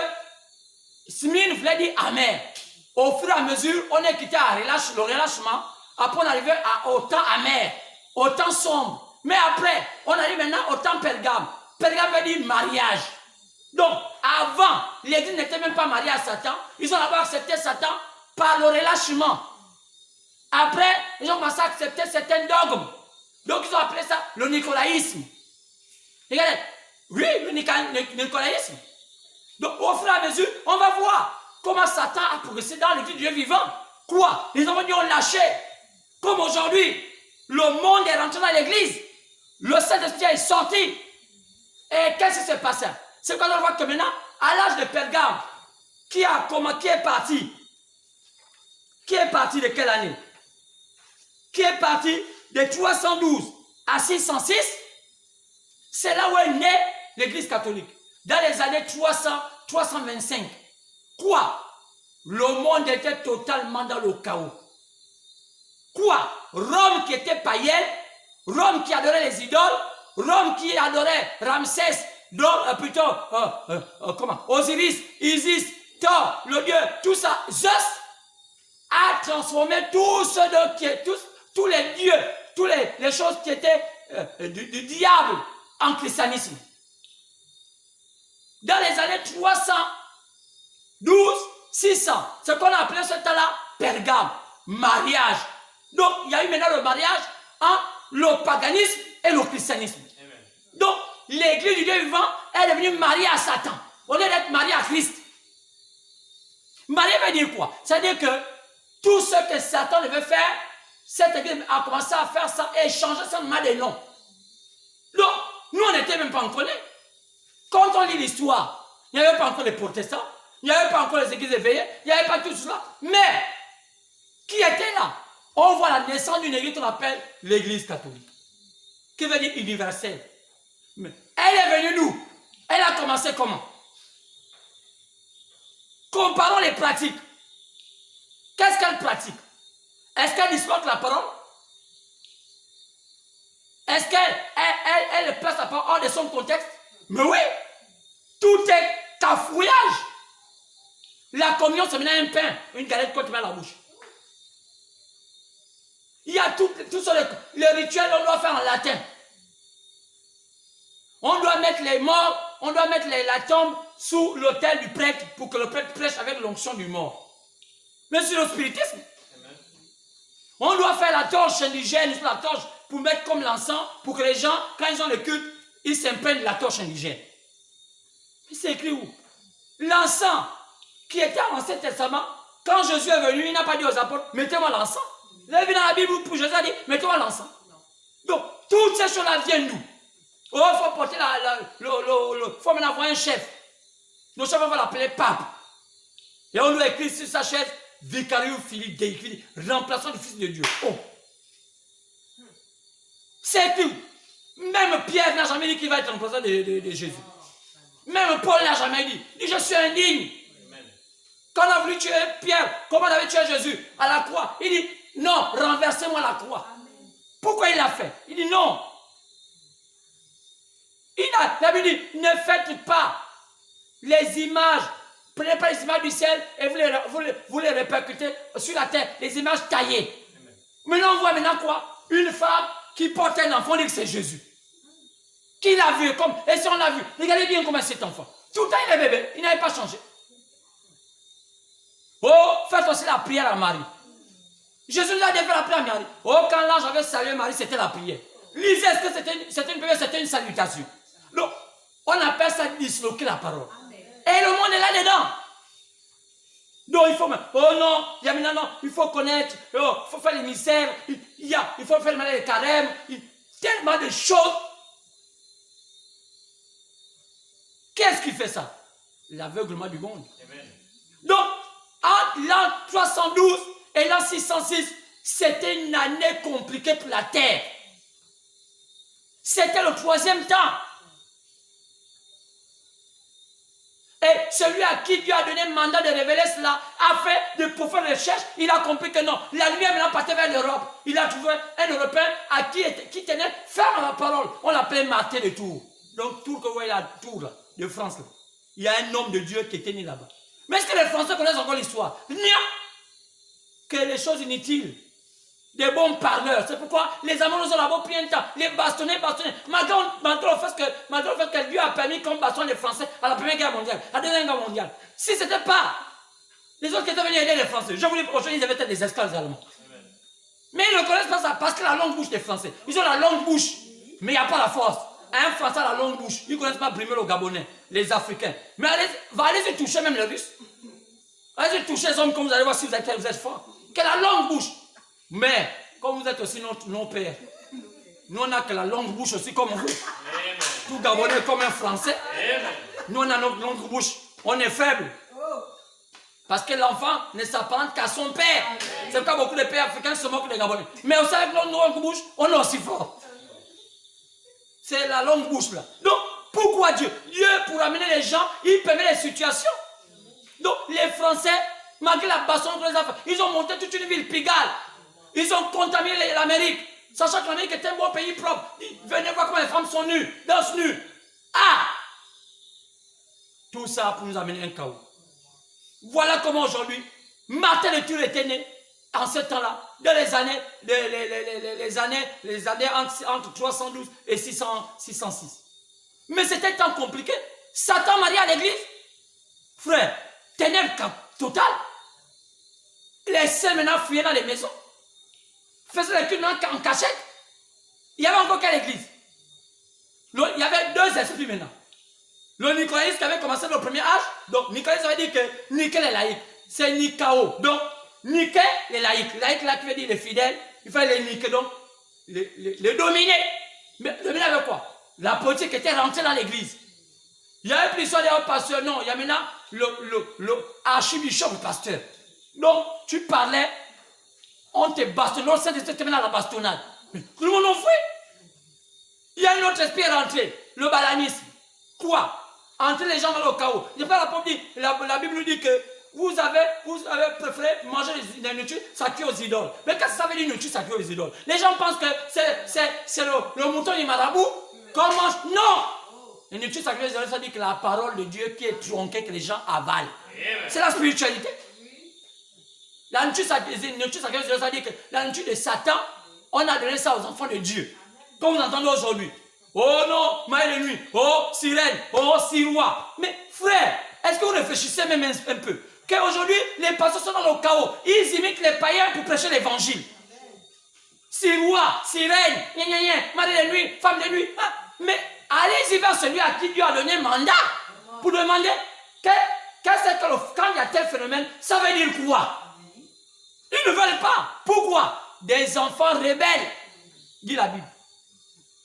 Smyrne voulait dire amer. Au fur et à mesure, on est quitté à le relâchement. Après, on arrivait au temps amer, au temps sombre. Mais après, on arrive maintenant au temps Pergame. Pergame veut dire mariage. Donc, avant, l'église n'était même pas mariée à Satan. Ils ont d'abord accepté Satan par le relâchement. Après, ils ont commencé à accepter certains dogmes. Donc, ils ont appelé ça le nicolaïsme. Regardez, oui, le nicolaïsme. Donc, au fur et à mesure, on va voir comment Satan a progressé dans l'église du Dieu vivant. Quoi? Les enfants ont lâché. Comme aujourd'hui, le monde est rentré dans l'église. Le Saint-Esprit est sorti. Et qu'est-ce qui s'est passé? C'est quand on voit que maintenant, à l'âge de Pergame, qui est parti? Qui est parti de quelle année? Qui est parti de 312 à 606? C'est là où est née l'église catholique. Dans les années 325. Quoi? Le monde était totalement dans le chaos. Quoi? Rome qui était païenne, Rome qui adorait les idoles, Rome qui adorait Ramsès, Osiris, Isis, Thor, le dieu, tout ça, Zeus a transformé tous les dieux, toutes les choses qui étaient du diable en christianisme. Dans les années 312, 600, ce qu'on a appelé ce temps-là, Pergame, mariage. Donc, il y a eu maintenant le mariage entre le paganisme et le christianisme. Amen. Donc, l'église du Dieu vivant est devenue mariée à Satan, au lieu d'être mariée à Christ. Mariée veut dire quoi? C'est-à-dire que tout ce que Satan devait faire, cette église a commencé à faire ça et changer seulement des noms. Donc, nous, on n'était même pas encore nés. Quand on lit l'histoire, il n'y avait pas encore les protestants, il n'y avait pas encore les églises éveillées, il n'y avait pas tout cela. Mais, qui était là? On voit la naissance d'une église qu'on appelle l'église catholique, qui veut dire universelle. Mais elle est venue d'où? Elle a commencé comment? Comparons les pratiques. Qu'est-ce qu'elle pratique? Est-ce qu'elle dispense la parole? Est-ce qu'elle place la parole hors de son contexte? Mais oui, tout est cafouillage. La communion, c'est maintenant un pain, une galette qu'on te met à la bouche. Il y a tout ça, le rituel, on doit faire en latin. On doit mettre les morts, on doit mettre la tombe sous l'autel du prêtre pour que le prêtre prêche avec l'onction du mort. Mais sur le spiritisme, on doit faire la torche indigène sur la torche pour mettre comme l'encens, pour que les gens, quand ils ont le culte, ils s'imprègnent de la torche indigène. Mais c'est écrit où? L'encens qui était en l'Ancien Testament, quand Jésus est venu, il n'a pas dit aux apôtres, mettez-moi l'encens. Vous avez vu dans la Bible pour Jésus a dit, mettez-moi l'encens. Donc, toutes ces choses-là viennent d'où? Oh, il faut porter faut maintenant avoir un chef. Le chef, on va l'appeler pape. Et on doit écrire sur sa chaise, Vicarius Filii Dei, remplaçant du Fils de Dieu. Oh! C'est tout. Même Pierre n'a jamais dit qu'il va être remplaçant de Jésus. Même Paul n'a jamais dit. Il dit, je suis indigne. Quand on a voulu tuer Pierre, comment on avait tué Jésus? À la croix. Il dit, non, renversez-moi la croix. Amen. Pourquoi il l'a fait? Il dit non. La Bible dit, ne faites pas les images. Prenez pas les images du ciel et vous les répercutez sur la terre. Les images taillées. Amen. Maintenant, on voit maintenant quoi? Une femme qui porte un enfant, on dit que c'est Jésus. Qui l'a vu? Et si on l'a vu, regardez bien comment c'est cet enfant. Tout le temps, il est bébé. Il n'avait pas changé. Oh, faites aussi la prière à Marie. Jésus nous a dit de faire la prière à Marie. Oh, quand l'ange avait salué Marie, c'était la prière. Lisez, est-ce que c'était une prière, c'était une salutation? Donc, on appelle ça disloquer la parole. Et le monde est là-dedans. Donc, il faut... Oh non, il y a maintenant, non, il faut connaître, oh, il faut faire les mystères, il faut faire les carêmes, tellement de choses. Qu'est-ce qui fait ça? L'aveuglement du monde. Amen. Donc, entre l'an 312 et l'an 606, c'était une année compliquée pour la terre. C'était le 3e temps. Et celui à qui Dieu a donné le mandat de révéler cela a fait de profondes recherches. Il a compris que non, la lumière maintenant partait vers l'Europe. Il a trouvé un Européen à qui tenait ferme à la parole. On l'appelait Martin de Tours. Donc, Tours, que vous voyez la Tour là, de France, là. Il y a un homme de Dieu qui était né là-bas. Mais est-ce que les Français connaissent encore l'histoire? Non. Que les choses inutiles. Des bons parleurs. C'est pourquoi les Allemands nous ont d'abord pris un temps. Les bastonnés. Malgré le fait que Dieu a permis qu'on bastonne les Français à la Première Guerre mondiale, à la Deuxième Guerre mondiale. Si ce n'était pas les autres qui étaient venus aider les Français, je vous dis aujourd'hui, ils avaient été des esclaves allemands. Mais ils ne connaissent pas ça parce que la longue bouche des Français. Ils ont la longue bouche, mais il n'y a pas la force. Un Français a la longue bouche. Ils ne connaissent pas Brimel aux Gabonais, les Africains. Mais allez-y toucher même les Russes. Allez-y toucher les hommes comme vous allez voir si vous êtes forts. Quelle a la longue bouche. Mais, comme vous êtes aussi nos pères, nous on n'a que la longue bouche aussi comme vous. Tout Gabonais comme un Français. Nous on a notre longue bouche. On est faible. Parce que l'enfant ne s'apparente qu'à son père. C'est pourquoi beaucoup de pères africains se moquent des Gabonais. Mais aussi avec notre longue bouche, on est aussi fort. C'est la longue bouche là. Donc, pourquoi Dieu? Dieu, pour amener les gens, il permet les situations. Donc, les Français, malgré la baston contre les Africains, ils ont monté toute une ville, Pigalle. Ils ont contaminé l'Amérique. Sachant que l'Amérique est un bon pays propre. Venez voir comment les femmes sont nues, dansent nues. Ah! Tout ça pour nous amener un chaos. Voilà comment aujourd'hui, Martin de Tours était né en ce temps-là, dans les années entre 312 et 606. Mais c'était un temps compliqué. Satan marié à l'église. Frère, ténèbres totales. Les saints maintenant fuyaient dans les maisons. Faisaient les cultes en cachette. Il y avait encore quelle église? Il y avait 2 esprits maintenant. Le nicolaïsme qui avait commencé le premier âge. Donc, nicolaïsme avait dit que Nickel est laïque. C'est Nikao. Donc, Nickel est laïque. Laïque là qui veut dire les fidèles. Il fallait les niquer, donc les dominer. Mais dominer avec quoi? La politique était rentrée dans l'église. Il y avait plus l'histoire des pasteurs. Non, il y a maintenant le archibishop pasteur. Donc, tu parlais, on te bastonnait. L'autre Saint-Esprit te met dans la bastonnade. Mais tout le monde en fait. Il y a un autre esprit rentré, le balanisme. Quoi? Entrer les gens dans le chaos. La Bible nous dit que vous avez préféré manger des nourritures sacrées aux idoles. Mais qu'est-ce que ça veut dire nourriture sacrée aux idoles? Les gens pensent que c'est le mouton du marabout qu'on mange. Non! Les nourritures sacrées aux idoles, ça veut dire que la parole de Dieu qui est tronquée, que les gens avalent. C'est la spiritualité. La nourriture sacrée aux idoles, ça veut dire que la nourriture de Satan, on a donné ça aux enfants de Dieu. Comme vous entendez aujourd'hui. Oh non, maille de nuit, oh sirène, oh sirois. Mais frère, est-ce que vous réfléchissez même un peu? Qu'aujourd'hui, les pasteurs sont dans le chaos. Ils imitent les païens pour prêcher l'évangile. Sirois, sirène, maille de nuit, femme de nuit. Ah, mais allez-y vers celui à qui Dieu a donné un mandat pour demander qu'est-ce que quand il y a tel phénomène, ça veut dire quoi? Ils ne veulent pas. Pourquoi? Des enfants rebelles, dit la Bible.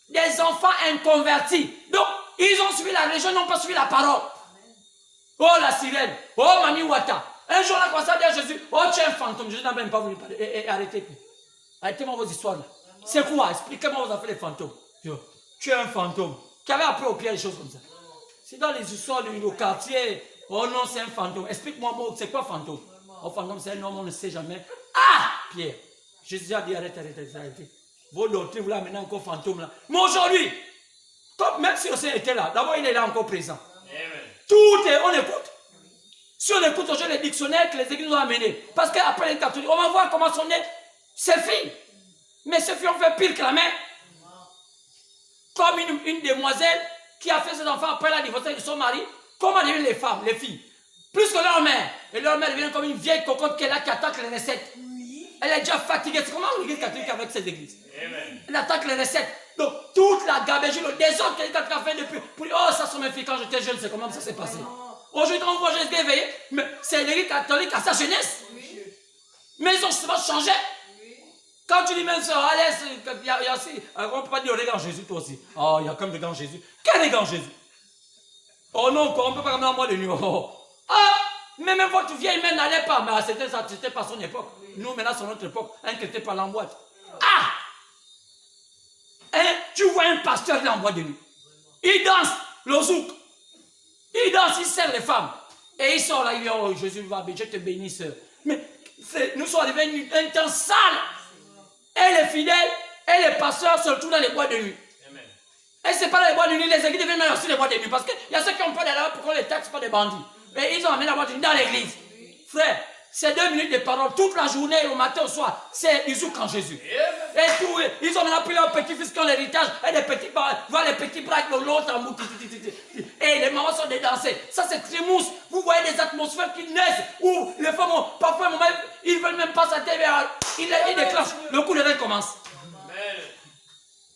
Des enfants inconvertis. Donc, ils ont suivi la religion, ils n'ont pas suivi la parole. Oh, la sirène. Oh, Mami Wata. Un jour, on a commencé à dire à Jésus, oh, tu es un fantôme. Jésus n'a même pas voulu parler. Arrêtez. Arrêtez-moi vos histoires là. C'est quoi? Expliquez-moi vos affaires les fantômes. Tu es un fantôme. Qui avait appris au Pierre des choses comme ça. C'est dans les histoires du quartier. Oh non, c'est un fantôme. Explique-moi, c'est quoi fantôme? Oh, fantôme, c'est un homme, on ne sait jamais. Ah, Pierre. Jésus a dit, arrêtez. Vos doctrines, vous l'amenez encore fantôme là. Mais aujourd'hui, même si le Seigneur était là, d'abord il est là encore présent. Amen. Tout est, on écoute. Si on écoute aujourd'hui les dictionnaires que les églises ont amenés, parce qu'après les catholiques, on va voir comment sont nées ces filles. Mais ces filles ont fait pire que la mère. Comme une demoiselle qui a fait ses enfants après la divorce de son mari, comment deviennent les femmes, les filles? Plus que leur mère. Et leur mère devient comme une vieille cocotte qui est là qui attaque les recettes. Elle est déjà fatiguée. C'est comment l'église catholique avec ces églises? Amen. Elle attaque les recettes. Donc, toute la gabegie, le désordre qu'elle a fait depuis. Pour dire, oh, ça sont mes filles quand j'étais jeune, c'est comment ça s'est passé. Aujourd'hui, on voit Jésus éveillé, mais c'est l'église catholique à sa jeunesse. Oui. Mais ils ont souvent changé. Oui. Quand tu dis même ça, allez, il y a aussi. On ne peut pas dire, regarde Jésus, toi aussi. Oh, il y a comme regarde Jésus. Quel regarde Jésus? Oh non, on ne peut pas ramener en moi de nuit. Oh. Ah! Mais même votre vieille mère n'allait pas. Mais c'était pas son époque. Nous, maintenant, c'est notre époque. Un chrétien parle en boîte. Ah! Hein? Tu vois un pasteur, il est en boîte de nuit. Il danse le zouk. Il danse, il sert les femmes. Et il sort là, il dit, oh Jésus va, Dieu te bénisse. Mais nous sommes devenus un temps sale. Et les fidèles et les pasteurs se retrouvent dans les boîtes de nuit. Amen. Et c'est pas dans les boîtes de nuit, les églises deviennent aussi les boîtes de nuit. Parce qu'il y a ceux qui ont peur d'aller là pour qu'on les taxe pas des bandits. Mais ils ont amené la boîte de nuit dans l'église. Frère, c'est 2 minutes de parole toute la journée, au matin, au soir. C'est ils zouk en Jésus. Et tout, ils ont maintenant pris leurs petits-fils qui ont l'héritage. Et les petits bras, voilà les petits bras de l'autre en bout. Et les mamans sont dédansées. Ça, c'est trimousse. Vous voyez des atmosphères qui naissent. Où les femmes, parfois, ils ne veulent même pas s'atteler. Ils déclenchent. Le coup de rein commence.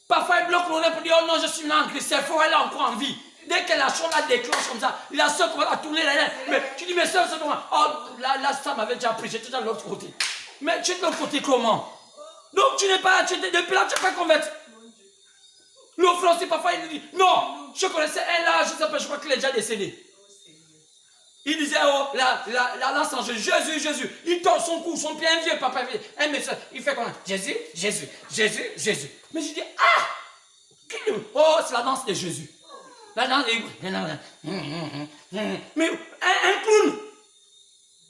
Parfois, ils bloquent l'oreille pour dire, oh non, je suis là en Christ. C'est faux, elle est encore en vie. Dès que la chose la déclenche comme ça, la soeur commence à tourner les reins. Mais tu dis, mais soeur, c'est comment? Oh, là, ça m'avait déjà pris. J'étais de l'autre côté. Mais tu es de l'autre côté comment? Donc, tu n'es pas là. Depuis là, tu n'es pas converti. L'offrande, c'est parfois, il dit, non, je connaissais un là, je crois qu'il est déjà décédé. Il disait, oh, la lance en Jésus, Jésus. Il tord son cou, son pied, un vieux papa, un message. Il fait comment? Jésus. Mais je dis, ah! Oh, c'est la danse de Jésus. La danse de... Mais un clown.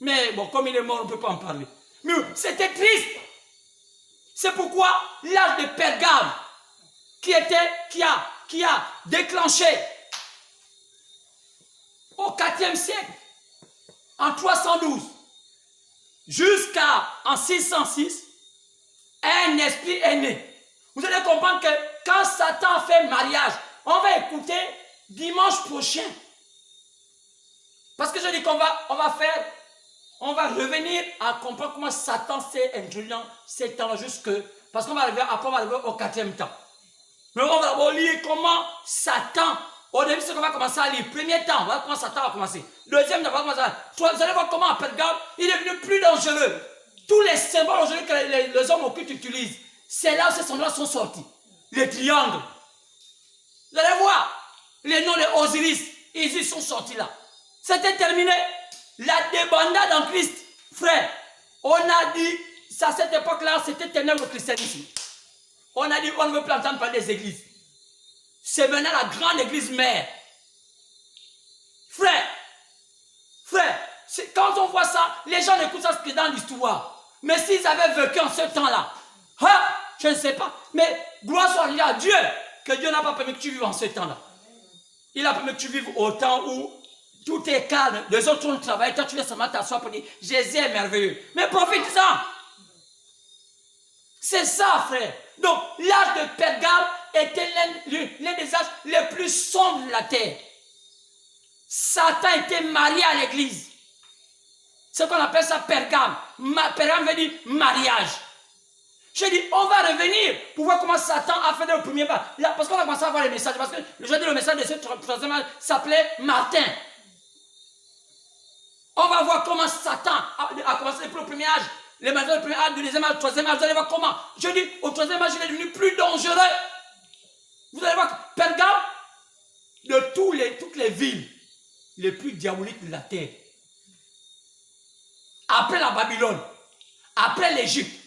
Mais bon, comme il est mort, on ne peut pas en parler. Mais c'était triste. C'est pourquoi l'âge de Pergame, qui a déclenché au 4e siècle, en 312, jusqu'en 606, un esprit est né. Vous allez comprendre que quand Satan fait mariage, on va écouter dimanche prochain. Parce que je dis qu'on va revenir à comprendre comment Satan s'est introduit dans ces temps jusque, parce qu'on va arriver au 4e temps. Mais on va lire comment Satan, au début c'est qu'on va commencer à lire. Premier temps, on va voir comment Satan va commencer. Deuxième temps, on va commencer à lire. Vous allez voir comment à Pergame, il est devenu plus dangereux. Tous les symboles aujourd'hui que les hommes occultes utilisent, c'est là où ces symboles sont sortis. Les triangles. Vous allez voir, les noms de Osiris, ils sont sortis là. C'était terminé. La débandade en Christ, frère, on a dit, à cette époque-là, c'était ténèbres au christianisme. On a dit, on ne veut plus entendre parler des églises. C'est maintenant la grande église mère. Frère, quand on voit ça, les gens écoutent ça que dans l'histoire. Mais s'ils avaient vécu en ce temps-là, je ne sais pas. Mais gloire soit à Dieu, que Dieu n'a pas permis que tu vives en ce temps-là. Il a permis que tu vives au temps où tout est calme, les autres ont travaillé, toi tu viens seulement t'asseoir pour dire Jésus est merveilleux. Mais profite-en. C'est ça, frère. Donc, l'âge de Pergame était l'un des âges les plus sombres de la terre. Satan était marié à l'église. C'est ce qu'on appelle ça Pergame. Pergame veut dire mariage. Je dis, on va revenir pour voir comment Satan a fait le premier pas. Parce qu'on a commencé à voir les messages. Parce que aujourd'hui, le message de ce troisième âge s'appelait Martin. On va voir comment Satan a commencé le premier âge. Les messages du premier âge, du deuxième âge, du troisième âge. Vous allez voir comment. Je dis, au troisième âge, il est devenu plus dangereux. Vous allez voir, Pergame, de toutes les villes les plus diaboliques de la terre. Après la Babylone, après l'Égypte,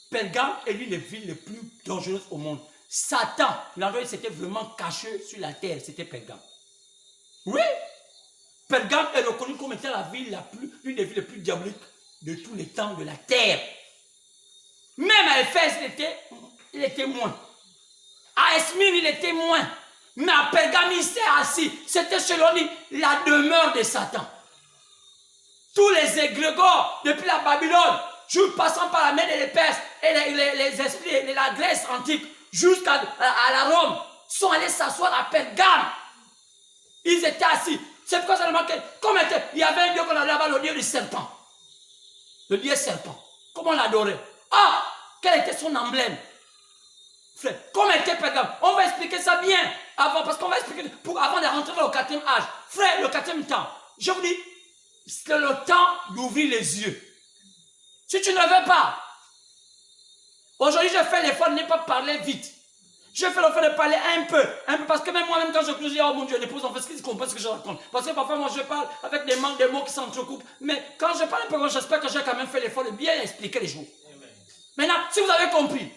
Pergame est l'une des villes les plus dangereuses au monde. Satan, l'endroit où il s'était vraiment caché sur la terre, c'était Pergame. Oui, Pergame est reconnu comme étant l'une des villes les plus diaboliques de tous les temps de la terre. Même à Éphèse, il était moins. À Esmine, il était moins. Mais à Pergame, il s'est assis. C'était selon lui la demeure de Satan. Tous les égrégores, depuis la Babylone, passant par la mer des Perses et les esprits de la Grèce antique, jusqu'à la Rome, sont allés s'asseoir à Pergame. Ils étaient assis. C'est pourquoi ça demande que, il y avait un dieu qu'on avait là-bas, le dieu du serpent. Le dieu serpent. Comment on l'adorait? Ah, quel était son emblème? Frère, comment était Pergame? On va expliquer ça bien avant, parce qu'on va expliquer avant de rentrer dans le 4e âge. Frère, le 4e temps, je vous dis, c'est le temps d'ouvrir les yeux. Si tu ne veux pas, aujourd'hui je fais l'effort de ne pas parler vite. Je fais le fait de parler un peu, parce que même moi-même quand je clôt, je dis, oh mon Dieu, l'épouse, en fait, ce qu'ils comprennent ce que je raconte. Parce que parfois, moi, je parle avec des mots qui s'entrecoupent. Mais quand je parle un peu, j'espère que j'ai quand même fait l'effort de bien expliquer les choses. Maintenant, si vous avez compris,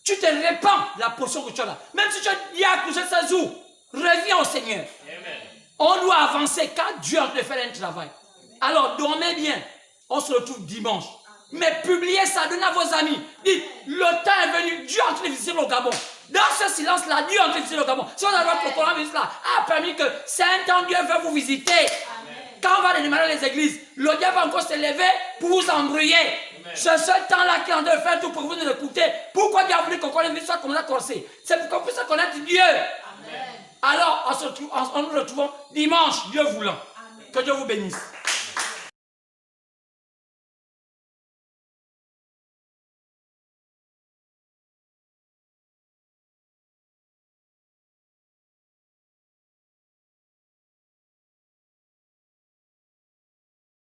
tu te répands la portion que tu as là. Même si tu as accouché 16 jours, reviens au Seigneur. Amen. On doit avancer quand Dieu est en train de faire un travail. Alors, dormez bien. On se retrouve dimanche. Mais publiez ça, donnez à vos amis. Dites, le temps est venu, Dieu est en train de visiter le Gabon. Dans ce silence-là, Dieu est en train de visiter le Gabon. Si on a le coronavirus là, a permis que Saint-Temps, Dieu veut vous visiter. Amen. Quand on va démarrer les églises, le diable va encore se lever pour vous embrouiller. C'est ce temps-là qu'il est en train de faire tout pour vous nous écouter. Pourquoi Dieu a voulu qu'on connaisse l'histoire comme ça corsé? C'est pour qu'on puisse connaître Dieu. Amen. Alors, on nous retrouvons dimanche, Dieu voulant. Amen. Que Dieu vous bénisse.